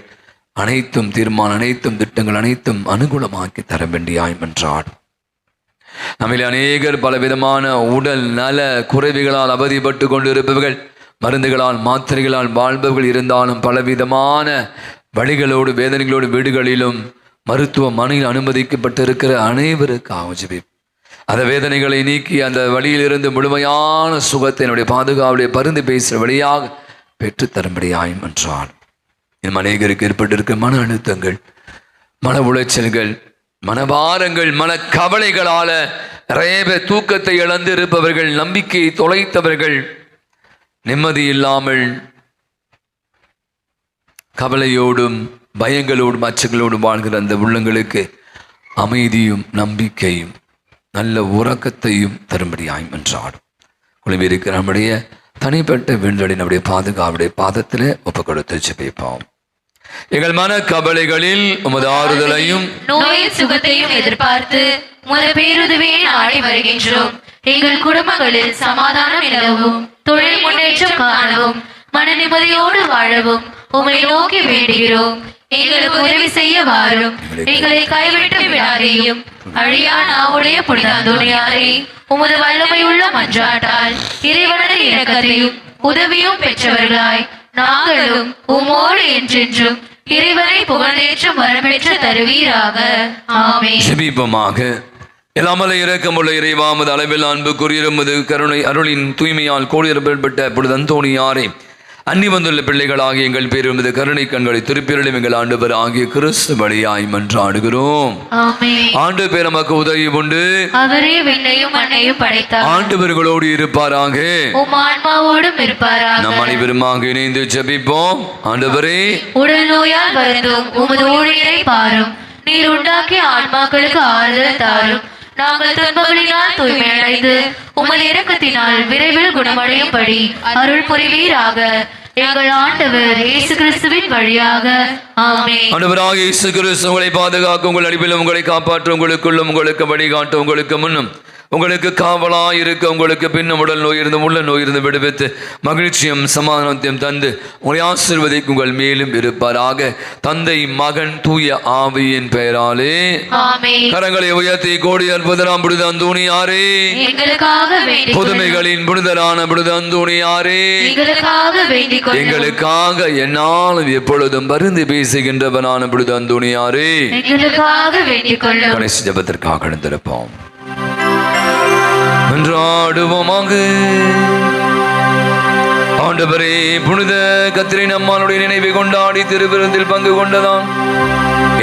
அனைத்தும், தீர்மானம் அனைத்தும், திட்டங்கள் அனைத்தும் அனுகூலமாக்கி தர வேண்டியாய் மன்றாடும். நம்மில் அநேகர் பலவிதமான உடல் நல குறைவுகளால் அவதிப்பட்டு கொண்டிருப்பவர்கள், மருந்துகளால் மாத்திரைகளால் வாழ்பவர்கள் இருந்தாலும் பலவிதமான வழிகளோடு வேதனைகளோடு வீடுகளிலும் மருத்துவமனையில் அனுமதிக்கப்பட்டிருக்கிற அனைவருக்காக ஜெபிப்போம். அந்த வேதனைகளை நீக்கி அந்த வழியிலிருந்து முழுமையான சுகத்தை என்னுடைய பாதுகாவலை பரிந்து பேசுகிற வழியாக பெற்றுத்தரும்படியாய் மன்றாடும். இன்னும் அநேகருக்கு ஏற்பட்டிருக்க மன அழுத்தங்கள், மன உளைச்சல்கள், மனபாரங்கள், மன கவலைகளால நிறைய தூக்கத்தை இழந்து இருப்பவர்கள், நம்பிக்கையை தொலைத்தவர்கள், நிம்மதி இல்லாமல் கவலையோடும் பயங்களோடும் அச்சங்களோடும் வாழ்கிற அந்த உள்ளங்களுக்கு அமைதியும் நம்பிக்கையும் நல்ல உறக்கத்தையும் தரும்படியாய் மன்றாடும். குழுவி இருக்கிற நம்முடைய தனிப்பட்ட வேண்டலை நம்முடைய பாதுகாவுடைய பாதத்தில் ஒப்பு கொடுத்து ஜெபிப்போம். எங்கள் மன கவலைகளில் உமது ஆறுதலையும் நோயின் சுகத்தையும் எதிர்பார்த்து உமது பேருதவியை நாடி வருகின்றோம். எங்கள் குடும்பங்களில் சமாதானம் நிலவும், தொழில் முன்னேற்றம் காணவும், மன நிம்மதியோடு வாழவும் உம்மை நோக்கி வேண்டுகிறோம். எங்களுக்கு உதவி செய்ய வாரும். எங்களை கைவிட்டு விடாதேயும். அழியா நாவுடைய புனித அந்தோணியாரே, உமது வல்லமையுள்ள மன்றாட்டால் இறைவனது இரக்கத்தையும் உதவியும் பெற்றவர்களாய் நாங்களும் உம்மோடு என்றென்றும் இறைவனை புகழேற்றும் வரம்பெற்று தருவீராக. ஆமென். ஜெபிப்போமாக. எல்லாமல்ல இரக்கமுள்ள இறைவாமது அளவில் அன்புக்குரியமது கருணை அருளின் தூய்மையால் கோடியிறப்பட்ட பொழுது அந்தோணியாரே அன்னி வந்துள்ள பிள்ளைகளாகிய எங்கள் பேருமது கருணை கண்களை திருப்பிரளும் எங்கள் ஆண்டவர் ஆகிய கிறிஸ்து வழியாய் மன்றாடுகிறோம். ஆண்டு பேர் நமக்கு உதவி உண்டு. அவரே விண்ணையும் மண்ணையும் படைத்தார். ஆண்டவர்களோடு இருப்பாராக, உம் ஆன்மாவோடும் இருப்பாராக. நம் அனைவருமாக இணைந்து ஜெபிப்போம். ஆண்டவரே, உடல் நோயால் வருந்தும் உமது ஊழியரை பாரும். நீர் உண்டாக்கிய ஆன்மாக்களுக்கு ஆறுதல் தாரும். நாங்கள் துன்பங்களினால் தூய்மையடைந்து உமது இரக்கத்தினால் விரைவில் குணமடையும்படி அருள் புரிவீராக. எங்கள் ஆண்டவர் இயேசு கிறிஸ்துவின் வழியாக. ஆமென். ஆண்டவராகிய இயேசு கிறிஸ்து உங்களை பாதுகாக்க, உங்கள் அடிப்பில் உங்களை காப்பாற்ற, உங்களுக்குள்ளும் உங்களுக்கு வழிகாட்ட, உங்களுக்கு முன்னும் உங்களுக்கு காவலாய் இருக்க, உங்களுக்கு பின்னும் உடல் நோய் இருந்து உள்ள நோய் இருந்து விடுவித்து மகிழ்ச்சியும் சமாதானத்தையும் தந்து உங்களை ஆசீர்வதிக்கு உங்கள் மேலும் இருப்பாராக. தந்தை, மகன், தூய ஆவியின் பெயராலே ஆமென். கரங்களை உயர்த்தி கோடி அற்புதராம் புனித அந்தோணியாரே, எங்களுக்காக வேண்டிக் புதுமைகளின் புனிதரான புனித அந்தோணியாரே, எங்களுக்காக வேண்டிக் கொள்ளும். எங்களுக்காக என்னாலும் எப்பொழுதும் பரிந்து பேசுகின்றவனான புனித அந்தோணியாரே, எங்களுக்காக வேண்டிக் கொள்ளும். கடைசி ஜெபத்திற்காக எழுந்திருப்போம். மன்றாடுவோமாக. ஆண்டவரே, புனித கத்ரீன் அம்மாளுடைய நினைவை கொண்டாடி திருவிருந்தில் பங்கு கொண்டதான்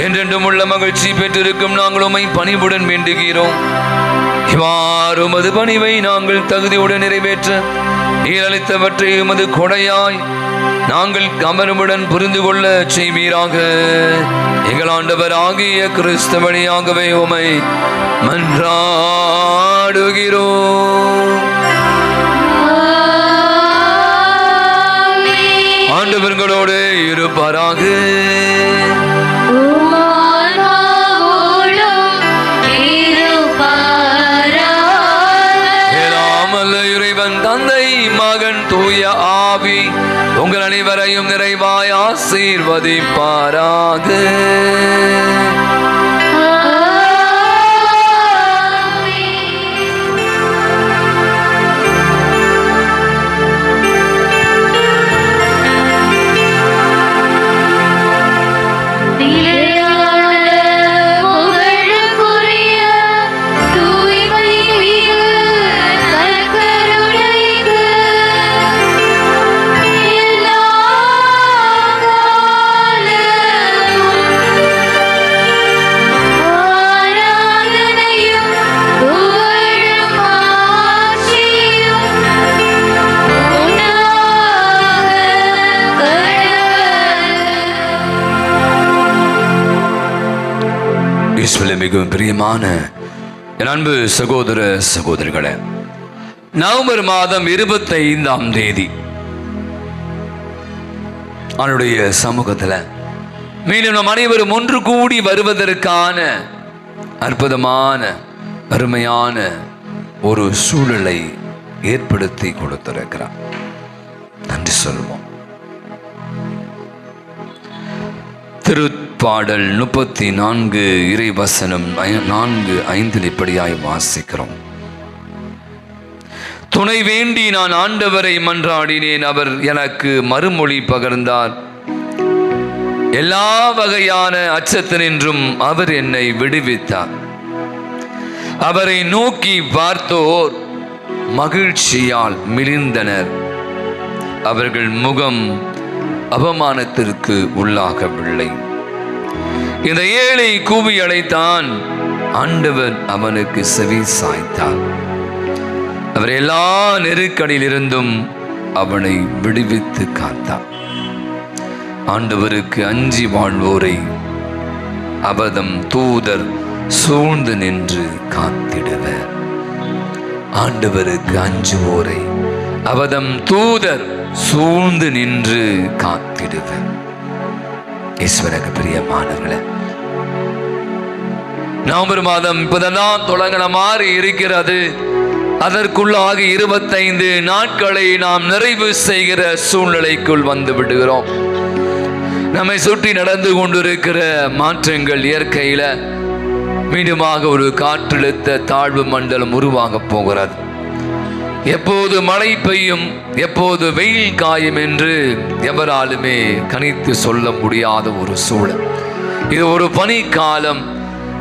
என்றென்றும் உள்ள மகிழ்ச்சி பெற்றிருக்கும் நாங்கள் உம்மை பணிவுடன் வேண்டுகிறோம். இவ்வாறு உமது பணிவை நாங்கள் தகுதியுடன் நிறைவேற்ற நீர் அளித்தவற்றை உமது கொடையாய் நாங்கள் கவனமுடன் புரிந்து கொள்ள செய்வீராக. எங்கள் ஆண்டவர் ஆகிய கிறிஸ்து வழியாகவே உம்மை மன்றாடுகிறோம். ஆண்டவர்களோடு இருப்பாராக. ஏலாமல்ல இறைவன் தந்தை, மகன், தூய ஆவி உங்கள் அனைவரையும் நிறைவாய் ஆசீர்வதிப்பாராக. மிகவும் பிரியமான என் அன்பு சகோதர சகோதரிகளே, நவம்பர் மாதம் 25ஆம் தேதி அவனுடைய சமூகத்தில் மீண்டும் நம் அனைவரும் ஒன்று கூடி வருவதற்கான அற்புதமான அருமையான ஒரு சூழலை ஏற்படுத்தி கொடுத்திருக்கிறார். நன்றி சொல்வோம். திருப்பாடல் 34 இறைவசனம் 4-5 இப்படியாய் வாசிக்கிறோம். துணை வேண்டி நான் ஆண்டவரை மன்றாடினேன், அவர் எனக்கு மறுமொழி பகர்ந்தார். எல்லா வகையான அச்சத்தினின்றும் அவர் என்னை விடுவித்தார். அவரை நோக்கி பார்த்தோர் மகிழ்ச்சியால் மிளிர்ந்தனர். அவர்கள் முகம் அவமானத்திற்கு உள்ளாகவில்லை. இந்த ஏழை கூவி அழைத்தான், ஆண்டவர் அவனுக்கு செவி சாய்த்தார். அவர் எல்லா நெருக்கடியிலிருந்தும் அவனை விடுவித்து காத்தார். ஆண்டவருக்கு அஞ்சி வாழ்வோரை அவதம் தூதர் சூழ்ந்து நின்று காத்திடுவர். ஆண்டவருக்கு அஞ்சுவோரை அவதம் தூதர் சூழ்ந்து நின்று காத்திடுவர். ஈஸ்வரக்கு பிரியமானவர்களே, நவம்பர் மாதம் இப்பதான் தொடங்கின மாதிரி இருக்கிறது. அதற்குள்ளாக 25 நாட்களை நாம் நிறைவு செய்கிற சூழ்நிலைக்குள் வந்து விடுகிறோம். நம்மை சுற்றி நடந்து கொண்டிருக்கிற மாற்றங்கள், இயற்கையில மீண்டுமாக ஒரு காற்றழுத்த தாழ்வு மண்டலம் உருவாக போகிறது. எப்போது மழை பெய்யும், எப்போது வெயில் காயும் என்று எவராலுமே கணித்து சொல்ல முடியாத ஒரு சூழல். இது ஒரு பனிக்காலம்.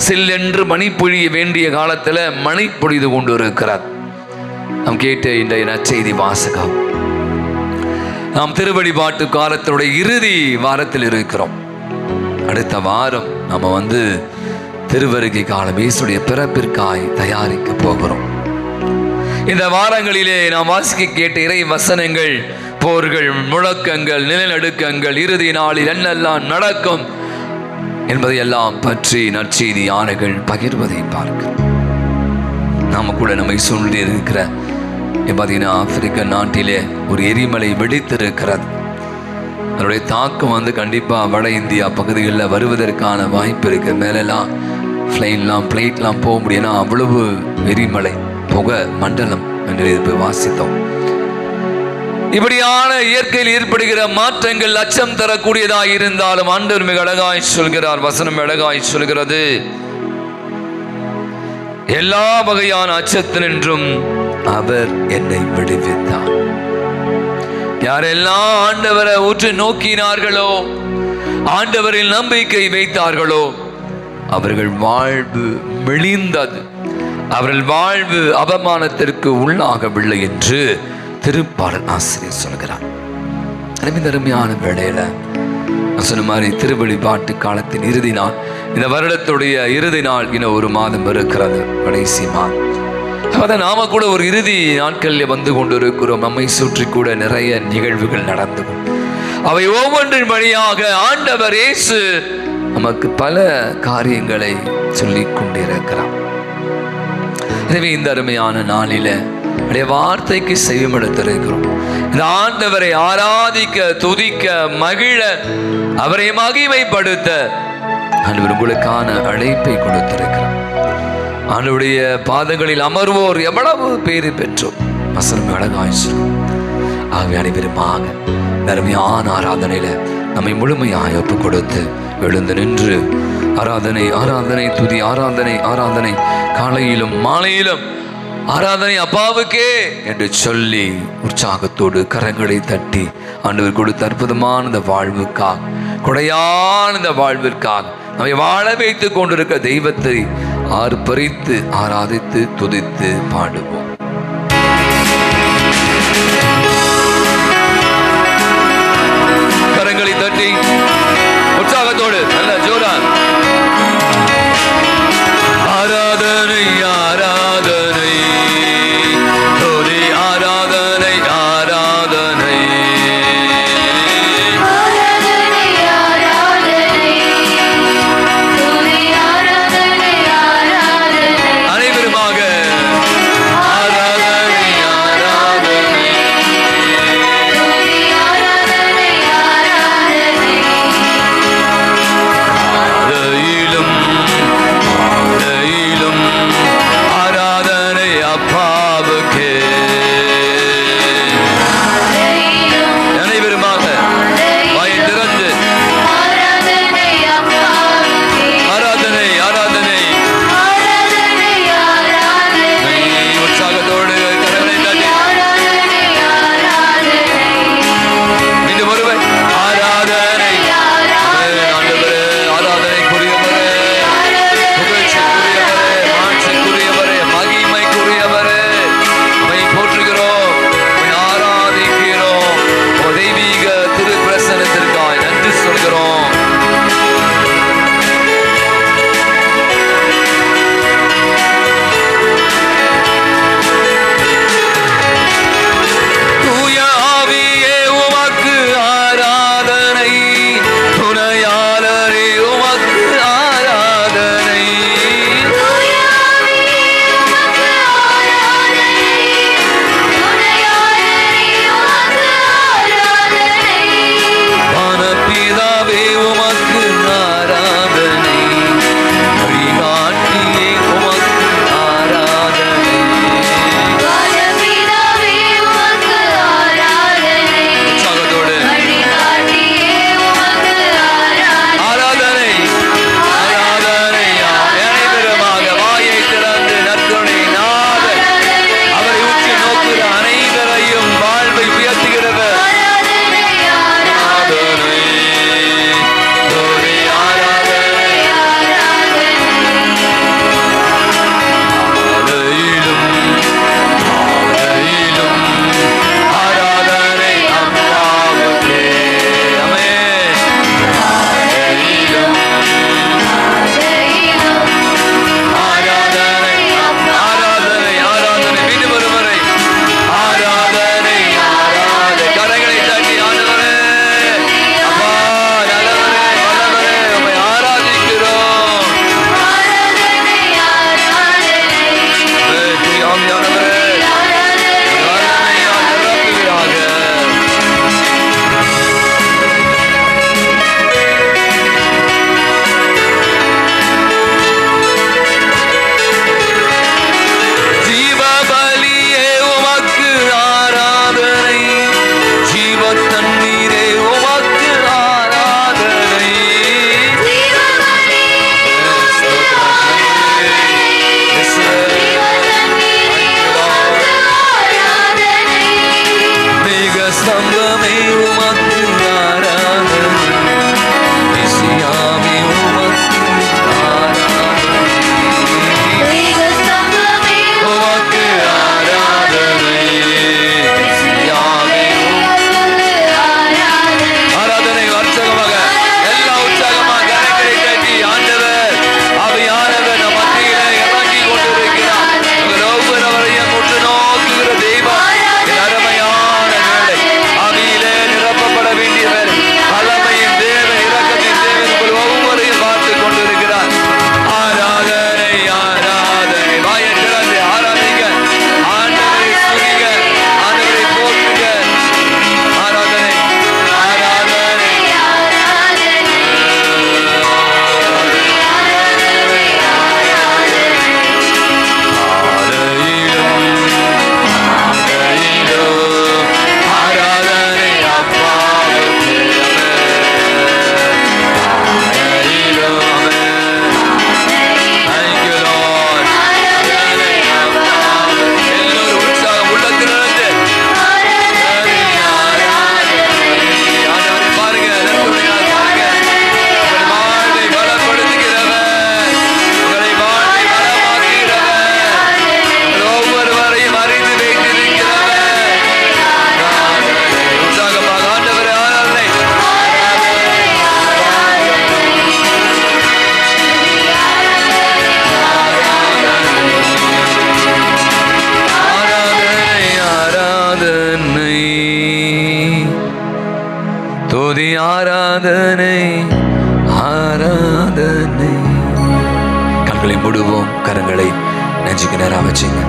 சில்லென்று மணி பொழிய வேண்டிய காலத்துல மணி பொழிது கொண்டு இருக்கிறார். நாம் கேட்ட இன்றைய நற்செய்தி வாசகம். நாம் திருவழிபாட்டு காலத்தினுடைய இறுதி வாரத்தில் இருக்கிறோம். அடுத்த வாரம் நாம திருவருகை காலம் இயேசுடைய பிறப்பிற்காய் தயாரிக்க போகிறோம். இந்த வாரங்களிலே நாம் வாசிக்க கேட்ட இறை வசனங்கள், போர்கள், முழக்கங்கள், நிலநடுக்கங்கள், இறுதி நாளில் என்னெல்லாம் நடக்கும் என்பதையெல்லாம் பற்றி நற்செய்தி யானைகள் பகிர்வதை பார்க்க நாம கூட நம்மை சூழ்ந்து இருக்கிற பார்த்தீங்கன்னா ஆப்பிரிக்க நாட்டிலே ஒரு எரிமலை வெடித்திருக்கிறது. அதனுடைய தாக்கம் கண்டிப்பா வட இந்தியா பகுதிகளில் வருவதற்கான வாய்ப்பு இருக்கு. மேலெல்லாம் பிளைட்லாம் போக முடியும்னா அவ்வளவு எரிமலை புகை மண்டலம் என்று வாசித்தோம். இப்படியான இயற்கையில் ஏற்படுகிற மாற்றங்கள் அச்சம் தரக்கூடியதாக இருந்தாலும் ஆண்டவர் மிக அழகாய் சொல்கிறார். வசனம் அழகாய் சொல்கிறது, எல்லா வகையான அச்சத்தினின்றும் அவர் என்னை விடுவித்தார். யாரெல்லாம் ஆண்டவரை உற்று நோக்கினார்களோ, ஆண்டவரில் நம்பிக்கை வைத்தார்களோ, அவர்கள் வாழ்வு மெலிந்தது, அவர்கள் வாழ்வு அவமானத்திற்கு உள்ளாகவில்லை என்று திருப்பாடல் ஆசிரியர் சொல்கிறார். அருமையான வேளையில சொன்ன மாதிரி திருவழிபாட்டு காலத்தின் இறுதி நாள், இந்த வருடத்துடைய இறுதி நாள் இன்னும் ஒரு மாதம் இருக்கிறது, கடைசி மாதம். நாம கூட ஒரு இறுதி நாட்களில் வந்து கொண்டிருக்கிறோம். நம்மை சுற்றி கூட நிறைய நிகழ்வுகள் நடந்து அவை ஒவ்வொன்றின் வழியாக ஆண்டவர் இயேசு நமக்கு பல காரியங்களை சொல்லிக் கொண்டிருக்கிறார். எனவே இந்த அருமையான நாளில வார்த்தைக்கு செவிமடுத்திருக்கிறோம். இந்த ஆண்டவரை ஆராதிக்க, துதிக்க, மகிழ, அவரை மகிமைப்படுத்த ஆண்டவர் உங்களுக்கான அழைப்பை கொடுத்திருக்கிறார். ஆண்டவருடைய பாதங்களில் அமர்வோர் எவ்வளவு பேறு பெற்றோம். வசனம் அழகாய் சொல்லும். ஆகவே அனைவருமாக அருமையான ஆராதனையில நம்மை முழுமையாய் ஒப்பு கொடுத்து எழுந்து நின்று ஆராதனை ஆராதனை துதி ஆராதனை ஆராதனை, காலையிலும் மாலையிலும் ஆராதனை அப்பாவுக்கே என்று சொல்லி உற்சாகத்தோடு கரங்களை தட்டி ஆண்டவர் கொடுத்த அற்புதமான இந்த வாழ்வுக்காக, கொடையான இந்த வாழ்விற்காக நம்மை வாழ வைத்துக் கொண்டிருக்க தெய்வத்தை ஆர்ப்பரித்து ஆராதித்து துதித்து பாடுவோம். கரங்களை தட்டி உற்சாகத்தோடு நல்ல ஜோரா ஆராதனை ஆராதனை துதி ஆராதனை ஆராதனை அனைவருமாக ஆராதனை துதி ஆராதனை ஆராதனை. கண்களை மூடுவோம், கரங்களை நெஞ்சுக்கு நேரா வச்சுங்க.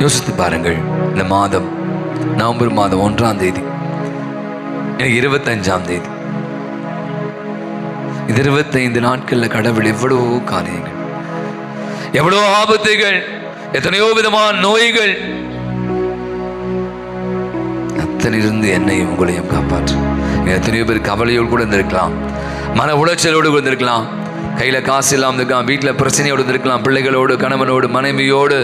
யோசித்து பாருங்கள், இந்த மாதம் நவம்பர் மாதம் 1ஆம் தேதி, எனக்கு 25ஆம் தேதி, இது 25 நாட்கள்ல கடவுள் எவ்வளவோ காரியங்கள், எவ்வளவோ ஆபத்துகள், எத்தனையோ விதமான நோய்கள், அத்தனை இருந்து என்னையும் உங்களையும் காப்பாற்று. எத்தனையோ பேர் கவலையோடு கூட இருந்திருக்கலாம், மன உளைச்சலோடு கூட இருந்திருக்கலாம், கையில காசு இல்லாமல் இருக்கலாம், வீட்டில் பிரச்சனையோடு இருந்திருக்கலாம், பிள்ளைகளோடு, கணவனோடு, மனைவியோடு,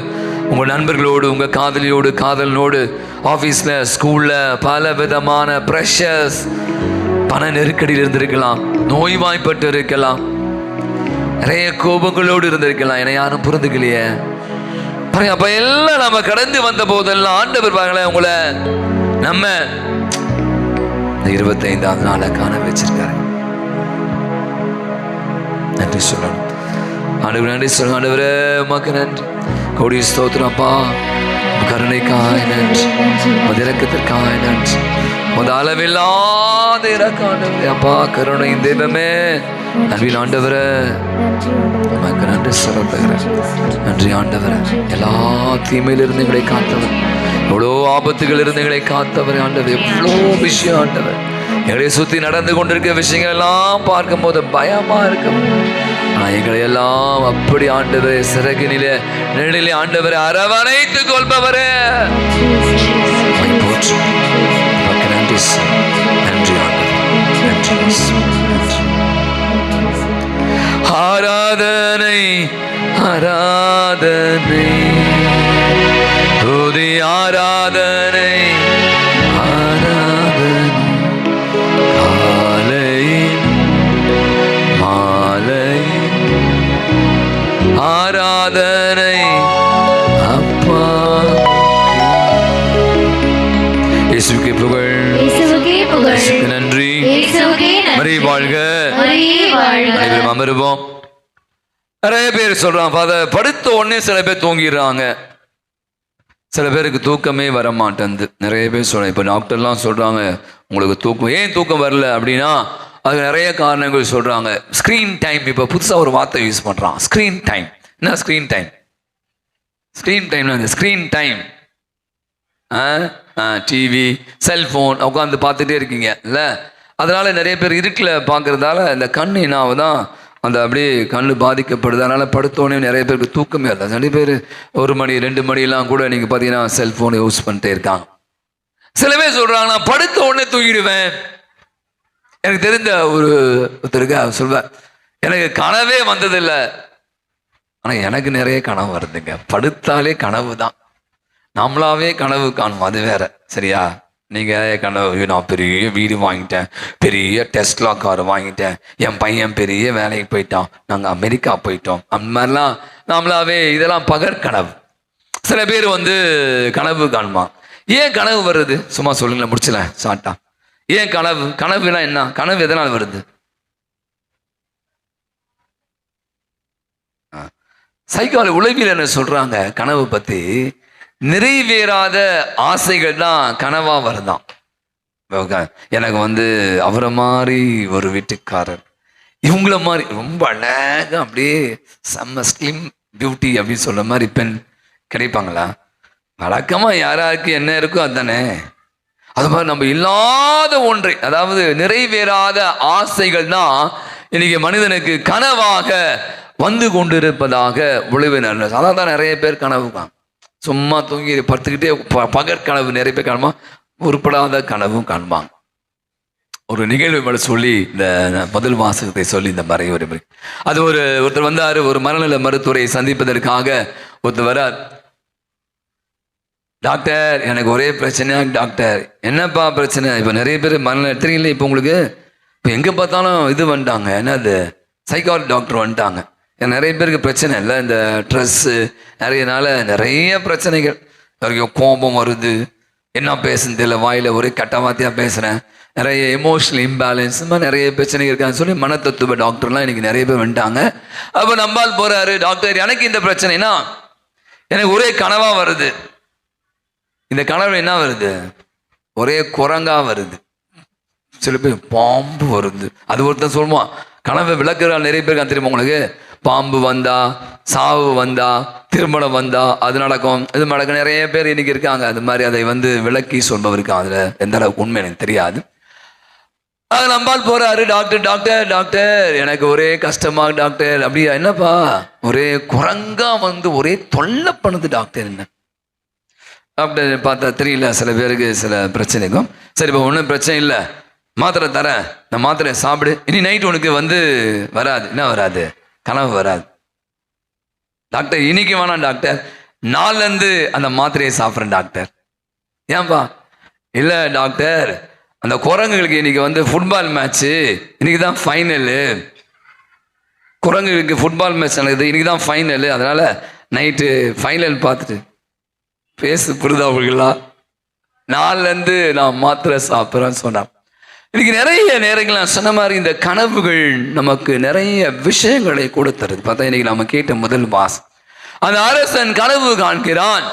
உங்கள் நண்பர்களோடு, உங்கள் காதலியோடு, காதலனோடு, ஆஃபீஸில், ஸ்கூலில் பல விதமான ப்ரெஷர்ஸ், பண நெருக்கடியில் இருந்திருக்கலாம், நோய்வாய்ப்பட்டு இருக்கலாம், நிறைய கோபங்களோடு இருந்திருக்கலாம். என்னை யாரும் புரிந்துக்கலையே பாருங்க. அப்ப எல்லாம் நம்ம கடந்து வந்த போதெல்லாம் ஆண்டவர் பாருங்களேன், உங்களை நம்ம இந்த 25ஆவது நாளை காண வச்சிருக்காரு. நன்றி சொல்லணும். ஆண்டவர் நன்றி சொல்லணும். ஆண்டவரே உமக்கு நன்றி, கோடி ஸ்தோத்திரம் அப்பா. கருணைக்காய் நன்றி, இரக்கத்திற்காய் நன்றி, அளவில்லாத இரக்கம் ஆண்டவரே அப்பா. கருணையின் தெய்வமே, நன்றியில் ஆண்டவரே உமக்கு நன்றி சொல்லுகிறேன். நன்றி ஆண்டவரே, எல்லா தீமையிலிருந்து எங்களை காத்தவர், எவ்வளோ ஆபத்துகள் இருந்து எங்களை காத்தவர் ஆண்டவர். எவ்வளோ விஷயம் ஆண்டவர், எங்களை சுற்றி நடந்து கொண்டிருக்க விஷயங்கள் எல்லாம் பார்க்கும் போது பயமா இருக்கும். ஆனால் எங்களை எல்லாம் அப்படி ஆண்டவரே சிறகினிலே நிழலிலே ஆண்டவரை அரவணைத்துக் கொள்பவரே போற்று. நன்றி நன்றி ஆண்டவர், நன்றி நன்றி. ஆராதனை ஆராதனை துதி ஆராதனை ஆராதனை, காலையின் மாலையின் ஆராதனை அப்பா. இயேசுவுக்கே புகழ், இயேசுவுக்கு நன்றி. மரி வாழ்க, அனைவரும் அமருவோம். நிறைய பேர் சொல்றான் ஃபாதர், படுத்த உடனே சில பேர் தூங்கிடுறாங்க, சில பேருக்கு தூக்கமே வர மாட்டேங்குது. நிறைய பேர் சொல்றாங்க. இப்போ டாக்டர்லாம் சொல்றாங்க உங்களுக்கு தூக்கம், ஏன் தூக்கம் வரல அப்படின்னா அதுக்கு நிறைய காரணங்கள் சொல்றாங்க. ஸ்க்ரீன் டைம், இப்போ புதுசாக ஒரு வார்த்தை யூஸ் பண்றான், ஸ்க்ரீன் டைம். என்ன ஸ்க்ரீன் டைம்? ஸ்க்ரீன் டைம்ல ஸ்க்ரீன் டைம் டிவி, செல்ஃபோன் உட்காந்து பார்த்துட்டே இருக்கீங்க இல்லை? அதனால நிறைய பேர் இருட்டில் பார்க்கறதால இந்த கண் என்ன ஆகுதான், அந்த அப்படியே கண் பாதிக்கப்படுது. அதனால் படுத்தோடனே நிறைய பேருக்கு தூக்கமே இல்லை. நிறைய பேர் 1 மணி 2 மணிலாம் கூட நீங்கள் பார்த்தீங்கன்னா செல்ஃபோனை யூஸ் பண்ணிட்டே இருக்காங்க. சில பேர் சொல்கிறாங்க நான் படுத்த உடனே தூங்கிடுவேன். எனக்கு தெரிந்த ஒருத்தருக்கு சொல்வேன், எனக்கு கனவே வந்ததில்லை, ஆனால் எனக்கு நிறைய கனவு வருதுங்க. படுத்தாலே கனவு தான், நம்மளாவே கனவு காணும், அது வேற. சரியா? நீங்கள் கனவு, நான் பெரிய வீடு வாங்கிட்டேன், பெரிய டெஸ்லா கார் வாங்கிட்டேன், என் பையன் பெரிய வேலைக்கு போயிட்டான், நாங்கள் அமெரிக்கா போயிட்டோம், அந்த மாதிரிலாம் நம்மளாவே இதெல்லாம் பகற்கனவு. சில பேர் கனவு காணுமா. ஏன் கனவு வருது சும்மா சொல்லுங்களேன், முடிச்சல சாட்டா. ஏன் கனவு? கனவுனா என்ன? கனவு எதனால் வருது? சைக்காலஜி உளவியல் என்ன சொல்றாங்க கனவு பத்தி? நிறைவேறாத ஆசைகள் தான் கனவா வருதான். எனக்கு அவரை மாதிரி ஒரு வீட்டுக்காரர், இவங்கள மாதிரி ரொம்ப அழகா அப்படியே செம்ம ஸ்லிம் பியூட்டி அப்படின்னு சொல்ற மாதிரி பெண் கிடைப்பாங்களா? வழக்கமா யாராருக்கு என்ன இருக்கோ அதுதானே. அது மாதிரி நம்ம இல்லாத ஒன்றை, அதாவது நிறைவேறாத ஆசைகள் தான் இன்னைக்கு மனிதனுக்கு கனவாக வந்து கொண்டிருப்பதாக உளவினர். அதான் தான் நிறைய பேர் கனவு சும்மா தூங்கி படுத்துக்கிட்டே பகற்கனவு நிறைய பேர் காணுமா, உருப்படாத கனவும் காண்பாங்க. ஒரு நிகழ்வு சொல்லி இந்த முதல் வாசகத்தை சொல்லி இந்த மறை ஒரு அது ஒருத்தர் வந்தார், ஒரு மனநல மருத்துவரை சந்திப்பதற்காக ஒருத்தர் வரார். டாக்டர் எனக்கு ஒரே பிரச்சனையா டாக்டர். என்னப்பா பிரச்சனை? இப்போ நிறைய பேர் மனநல தெரியல, இப்போ உங்களுக்கு இப்போ எங்கே பார்த்தாலும் இது வந்துட்டாங்க, என்னது சைக்காலஜி டாக்டர் வந்துட்டாங்க. நிறைய பேருக்கு பிரச்சனை இல்லை, இந்த ட்ரெஸ்ஸு நிறையனால நிறைய பிரச்சனைகள், நிறைய கோபம் வருது, என்ன பேசுன்னு தெரியல, வாயில் ஒரே கட்டவாத்தியாக பேசுகிறேன், நிறைய எமோஷனல் இம்பேலன்ஸ், இந்த மாதிரி நிறைய பிரச்சனைகள் இருக்கான்னு சொல்லி மனத்தத்துவ டாக்டர்லாம் இன்னைக்கு நிறைய பேர் வந்துட்டாங்க. அப்போ நம்பால் போகிறாரு, டாக்டர் எனக்கு இந்த பிரச்சனைனா எனக்கு ஒரே கனவாக வருது. இந்த கனவு என்ன வருது? ஒரே குரங்கா வருது, சில பேர் பாம்பு வருது. அது ஒருத்தன் சொல்லுவான், கனவை விளக்குறாள் நிறைய பேருக்கு தெரியுமா உங்களுக்கு? பாம்பு வந்தா, சாவு வந்தா, திருமணம் வந்தா அது நடக்கும், இது நடக்கும். நிறைய பேர் இன்னைக்கு இருக்காங்க அது மாதிரி அதை விளக்கி சொல்பவருக்கு. அதுல எந்த அளவுக்கு உண்மை எனக்கு தெரியாது. அது நம்பால் போறாரு, டாக்டர் டாக்டர் டாக்டர் எனக்கு ஒரே கஷ்டமா டாக்டர். அப்படியா, என்னப்பா? ஒரே குரங்கா ஒரே தொல்லை பண்ணுது டாக்டர். என்ன டாக்டர் பார்த்தா தெரியல, சில பேருக்கு சில பிரச்சனைக்கும். சரிப்பா ஒன்றும் பிரச்சனை இல்லை, மாத்திரை தரேன், இந்த மாத்திரையை சாப்பிடு, இனி நைட் உனக்கு வராது. என்ன வராது? கனவு வராது. டாக்டர் இன்னைக்கு வேணாம் டாக்டர், நாள்லேருந்து அந்த மாத்திரையை சாப்பிட்றேன் டாக்டர். ஏன்பா? இல்லை டாக்டர், அந்த குரங்குகளுக்கு இன்னைக்கு ஃபுட்பால் மேட்ச்சு, இன்னைக்கு தான் ஃபைனலு. குரங்குகளுக்கு ஃபுட்பால் மேட்ச் நடக்குது, இன்னைக்கு தான் ஃபைனலு, அதனால நைட்டு ஃபைனல் பார்த்துட்டு புரிதா அவங்களா? நாள்லேருந்து நான் மாத்திரை சாப்பிட்றேன்னு சொன்னான். இன்னைக்கு நிறைய நேரங்கள் நான் சொன்ன மாதிரி இந்த கனவுகள் நமக்கு நிறைய விஷயங்களை கொடுத்துருது. பார்த்தா இன்னைக்கு நம்ம கேட்ட முதல் வாசம், அந்த அரசன் கனவு காண்கிறான்.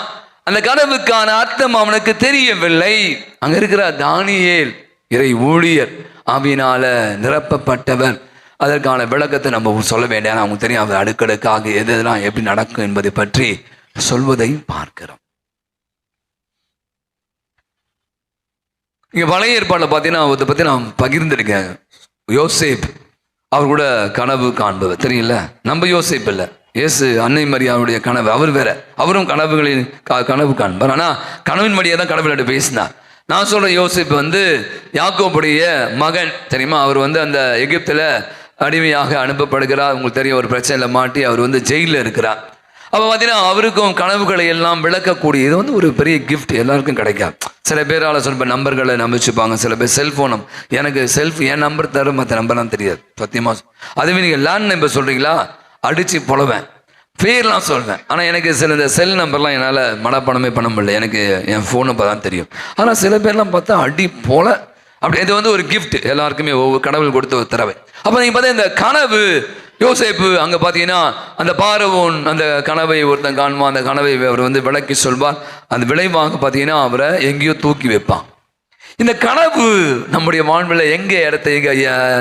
அந்த கனவுக்கான அர்த்தம் அவனுக்கு தெரியவில்லை. அங்க இருக்கிற தானியேல் இறை ஊழியர், ஆவியினால நிரப்பப்பட்டவர், அதற்கான விளக்கத்தை நம்ம சொல்ல வேண்டிய நமக்கு தெரியும். அவர் அடுக்கடுக்காக எதெல்லாம் எப்படி நடக்கும் என்பதை பற்றி சொல்வதையும் பார்க்கிறோம். இங்க பழைய ஏற்பாட்டில் பார்த்தீங்கன்னா அதை பற்றி நான் பகிர்ந்திருக்கேன். யோசேப் அவர் கூட கனவு காண்பவர் தெரியல. நம்ம யோசேப் இல்லை, இயேசு அன்னை மரியாவுடைய கனவு அவர் வேற. அவரும் கனவுகளின் கனவு காண்பார். ஆனால் கனவின் மடியை தான் கடவுள்கிட்ட பேசினார். நான் சொல்ற யோசேப் யாக்கோபுடைய மகன் தெரியுமா? அவர் அந்த எகிப்தில் அடிமையாக அனுப்பப்படுகிறார். உங்களுக்கு தெரியும், ஒரு பிரச்சனையில் மாட்டி அவர் ஜெயிலில் இருக்கிறார். அப்போ பார்த்தீங்கன்னா அவருக்கும் கனவுகளை எல்லாம் விளக்கக்கூடிய இது ஒரு பெரிய கிஃப்ட் எல்லாருக்கும் கிடைக்காது. சில பேரால் சொல்ல நம்பர்களை நம்பிச்சுப்பாங்க, சில பேர் செல்ஃபோன் எனக்கு என் நம்பர் தர மற்ற நம்பர்லாம் தெரியாது சத்தியமாக. அதுவே நீங்கள் லேண்ட் நம்பர் சொல்கிறீங்களா, அடித்து புலவேன், பேர்லாம் சொல்வேன். ஆனால் எனக்கு இந்த செல் நம்பர்லாம் என்னால் மனப்பாடமே பண்ண முடியல, எனக்கு என் ஃபோன் நம்பர் தான் தெரியும். ஆனால் சில பேர்லாம் பார்த்தா அடி போல அப்படி. இது ஒரு கிஃப்ட், எல்லாருக்குமே ஒவ்வொரு கடவுள் கொடுத்த ஒரு திறவை. அப்போ நீங்கள் பார்த்தா இந்த கனவு யோசேப்பு அங்கே பார்த்தீங்கன்னா அந்த பார்வோன் அந்த கனவை ஒருத்தன் காணுவான், அந்த கனவை அவர் விளக்கி சொல்வார். அந்த விளைவாக பார்த்தீங்கன்னா அவரை எங்கேயோ தூக்கி வைப்பான். இந்த கனவு நம்முடைய வாழ்வில் எங்கே இடத்த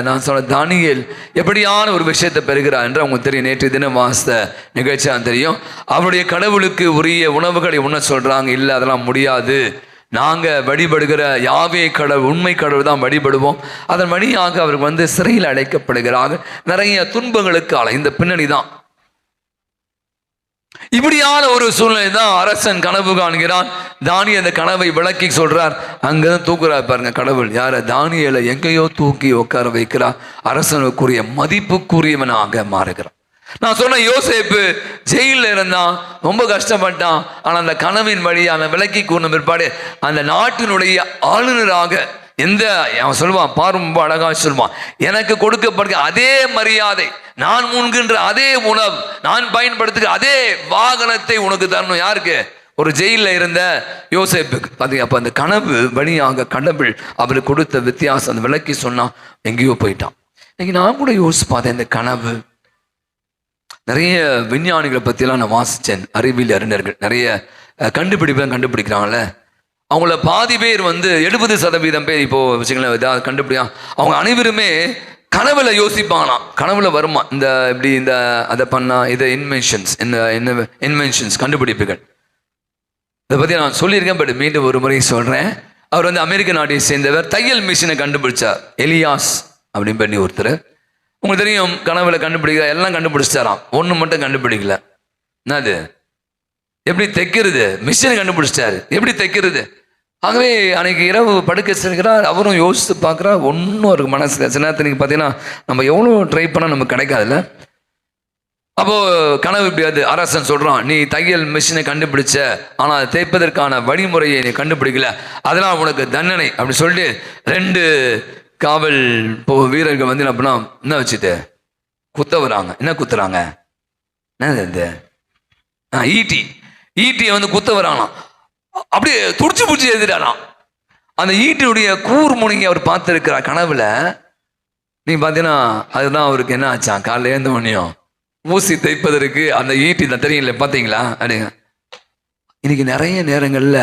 நான் சொன்ன தானியேல் எப்படியான ஒரு விஷயத்தை பெறுகிறார் என்று அவங்களுக்கு தெரியும். நேற்று தினம் வாசித்த நிகழ்ச்சியாக தெரியும். அவருடைய கடவுளுக்கு உரிய உணவுகளை உண்ண சொல்கிறாங்க. இல்லை அதெல்லாம் முடியாது, நாங்கள் வழிபடுகிற யாவே கடவுள் உண்மை கடவுள் தான் வழிபடுவோம். அதன் வழியாக அவருக்கு சிறையில் அடைக்கப்படுகிறார்கள். நிறைய துன்பங்களுக்கு இந்த பின்னணி தான். இப்படியான ஒரு சூழ்நிலை தான் அரசன் கனவு காண்கிறான். தானியேல் அந்த கனவை விளக்கி சொல்றார். அங்கதான் தூக்குறார் பாருங்க கடவுள். யார? தானியேலை எங்கேயோ தூக்கி உட்கார வைக்கிறார். அரசனுக்குரிய மதிப்புக்குரியவனாக மாறுகிறான். நான் சொன்ன யோசேப்பு ஜெயிலில் இருந்தான், ரொம்ப கஷ்டப்பட்டான். ஆனால் அந்த கனவின் வழியாக அந்த விளக்கி கூறின பிற்பாடு அந்த நாட்டினுடைய ஆளுநராக அவன் சொல்லுவான், ரொம்ப அழகாக சொல்லுவான், எனக்கு கொடுக்கப்படுகிற அதே மரியாதை, நான் உண்கின்ற அதே உணவு, நான் பயன்படுத்துகிற அதே வாகனத்தை உனக்கு தரணும். யாருக்கு? ஒரு ஜெயிலில் இருந்த யோசேப்புக்கு. பார்த்தீங்க, அப்போ அந்த கனவு வழியாக கடவுள் அவருக்கு கொடுத்த வித்தியாசம் அந்த விளக்கி சொன்னான், எங்கேயோ போயிட்டான். இன்னைக்கு நான் கூட யோசிச்சு பார்த்தேன், இந்த கனவு நிறைய விஞ்ஞானிகளை பற்றியெல்லாம் நான் வாசித்தேன். அறிவியல் அறிஞர்கள் நிறைய கண்டுபிடிக்கிறாங்கல்ல, அவங்கள பாதி பேர் 70% பேர் இப்போ வச்சுக்கலாம் இதாக கண்டுபிடியா, அவங்க அனைவருமே கனவுல யோசிப்பாங்களாம். கனவுல வருமா இந்த இப்படி இந்த அதை பண்ணா இதை இன்வென்ஷன்ஸ் கண்டுபிடிப்புகள். இதை பற்றி நான் சொல்லியிருக்கேன், பட் மீண்டும் ஒரு முறை சொல்கிறேன். அவர் அமெரிக்க நாட்டை சேர்ந்தவர். தையல் மிஷினை கண்டுபிடிச்சார். எலியாஸ் அப்படின்னு பண்ணி ஒருத்தர். உங்களுக்கு தெரியும், கனவுல கண்டுபிடிக்கிற எல்லாம் கண்டுபிடிச்சிட்டாராம், ஒன்று மட்டும் கண்டுபிடிக்கல. என்னது? எப்படி தைக்கிறது? மிஷினை கண்டுபிடிச்சிட்டாரு, எப்படி தைக்கிறது. ஆகவே அன்னைக்கு இரவு படுக்க செல்கிறார். அவரும் யோசித்து பார்க்குறார், ஒன்றும் இருக்கு மனசில். சில நேரத்தில் பார்த்தீங்கன்னா நம்ம எவ்வளோ ட்ரை பண்ணால் நமக்கு கிடைக்காதுல்ல. அப்போது கனவு இப்படி அரசன் சொல்கிறான், நீ தையல் மிஷினை கண்டுபிடிச்ச, ஆனால் அதை தைப்பதற்கான வழிமுறையை நீ கண்டுபிடிக்கல, அதெல்லாம் உனக்கு தண்டனை அப்படி சொல்லிட்டு 2 காவல் வீரர்கள் அப்படின்னா என்ன வச்சுட்டு குத்த வராங்க. என்ன குத்துறாங்க? என்ன ஈட்டியை குத்த வராங்களாம். அப்படியே துடிச்சு பிடிச்சி எழுதிட்டாராம். அந்த ஈட்டியுடைய கூர்முனையை அவர் பார்த்துருக்கிறார் கனவுல. நீங்க பார்த்தீங்கன்னா அதுதான் அவருக்கு என்ன ஆச்சான், காலையில் எழுந்த உடனேயும் ஊசி தைப்பதற்கு அந்த ஈட்டி தான் தெரியல. பார்த்தீங்களா? அப்படிங்க இன்னைக்கு நிறைய நேரங்களில்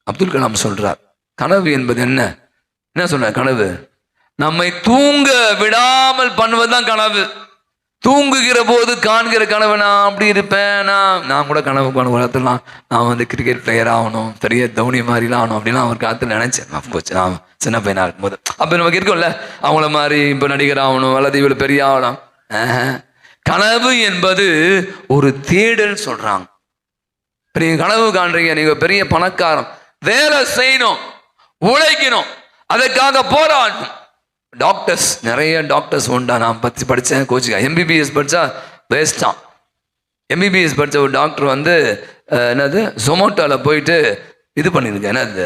அப்துல் கலாம் சொல்றார், கனவு என்பது என்ன சொன்ன? கனவு நம்மை தூங்க விடாமல் பண்ணுவதுதான் கனவு. தூங்குகிற போது காண்கிற கனவு, நான் அப்படி இருப்பேன், நான் கூட கனவு காலத்துலாம் நான் வந்து கிரிக்கெட் பிளேயர் ஆகணும், பெரிய தோனி மாதிரிலாம் ஆகணும் அப்படிலாம் ஒரு காலத்தில் நினைச்சேன். அஃப்கோர்ஸ் நான் சின்ன பையனா இருக்கும்போது அப்போ நமக்கு இருக்கும்ல, அவங்கள மாதிரி இப்போ நடிகர் ஆகணும் அல்லது இவ்வளோ பெரிய ஆகணும். கனவு என்பது ஒரு தேடல் சொல்றாங்க. நீங்க கனவு காண்றீங்க, நீங்க பெரிய பணக்காரன், வேலை செய்யணும், உழைக்கணும், அதற்காக போராடணும். டாக்டர்ஸ், நிறைய டாக்டர்ஸ் உண்டா? நான் படித்தேன் கோச்சிங்க. எம்பிபிஎஸ் படித்தா வேஸ்டான். எம்பிபிஎஸ் படித்த ஒரு டாக்டர் வந்து என்னது ஜொமோட்டோவில் போயிட்டு இது பண்ணியிருக்கேன், என்னது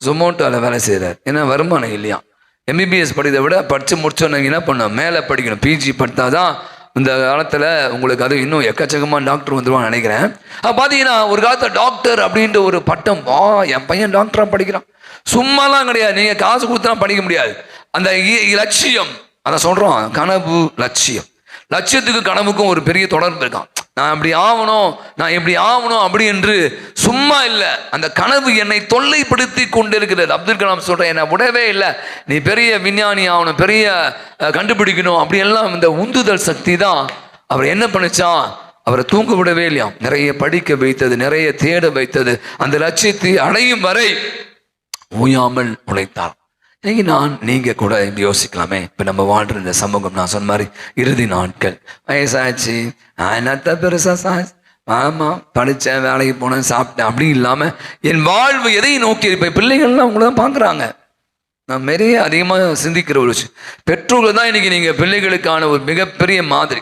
ஜொமோட்டோவில் வேலை செய்கிறார். ஏன்னா வருமானம் இல்லையா. எம்பிபிஎஸ் படித்ததை விட படித்து முடிச்சோன்னு என்ன பண்ணணும், மேலே படிக்கணும், பிஜி படித்தா தான் இந்த காலத்தில் உங்களுக்கு அது இன்னும் எக்கச்சக்கமாக டாக்டர் வந்துடுவான்னு நினைக்கிறேன். பார்த்தீங்கன்னா ஒரு காலத்தில் டாக்டர் அப்படின்ற ஒரு பட்டம், என் பையன் டாக்டராக படிக்கிறான், சும்மாலாம் கிடையாது. நீங்கள் காசு கொடுத்தா படிக்க முடியாது. அந்த லட்சியம், அதை சொல்கிறோம், கனவு லட்சியம். லட்சியத்துக்கு கனவுக்கும் ஒரு பெரிய தொடர்பு இருக்கான். நான் இப்படி ஆகணும், நான் இப்படி ஆகணும் அப்படி என்று சும்மா இல்லை. அந்த கனவு என்னை தொல்லைப்படுத்தி கொண்டு இருக்கிறது. அப்துல் கலாம் சொல்கிறேன், என்னை விடவே இல்லை, நீ பெரிய விஞ்ஞானி ஆகணும், பெரிய கண்டுபிடிக்கணும் அப்படியெல்லாம் இந்த உந்துதல் சக்தி தான் அவர் என்ன பண்ணிச்சான், அவரை தூங்க விடவே இல்லையா. நிறைய படிக்க வைத்தது, நிறைய தேட வைத்தது, அந்த லட்சியத்தை அடையும் வரை ஓயாமல் உழைத்தார். இன்னைக்கு நீங்கள் கூட யோசிக்கலாமே, இப்போ நம்ம வாழ்கிற இந்த சமூகம், நான் சொன்ன மாதிரி இறுதி நாட்கள், வயசாச்சு, நான் என்னத்த பெருசாக ஆமாம் படித்தேன், வேலைக்கு போனேன், சாப்பிட்டேன் அப்படி இல்லாமல் என் வாழ்வு எதை நோக்கி இருப்பேன். பிள்ளைகள்லாம் அவங்கள தான் பார்க்குறாங்க. நான் நிறைய அதிகமாக சிந்திக்கிற ஒரு விஷயம், பெற்றோர்கள் தான் இன்னைக்கு நீங்கள் பிள்ளைகளுக்கான ஒரு மிகப்பெரிய மாதிரி.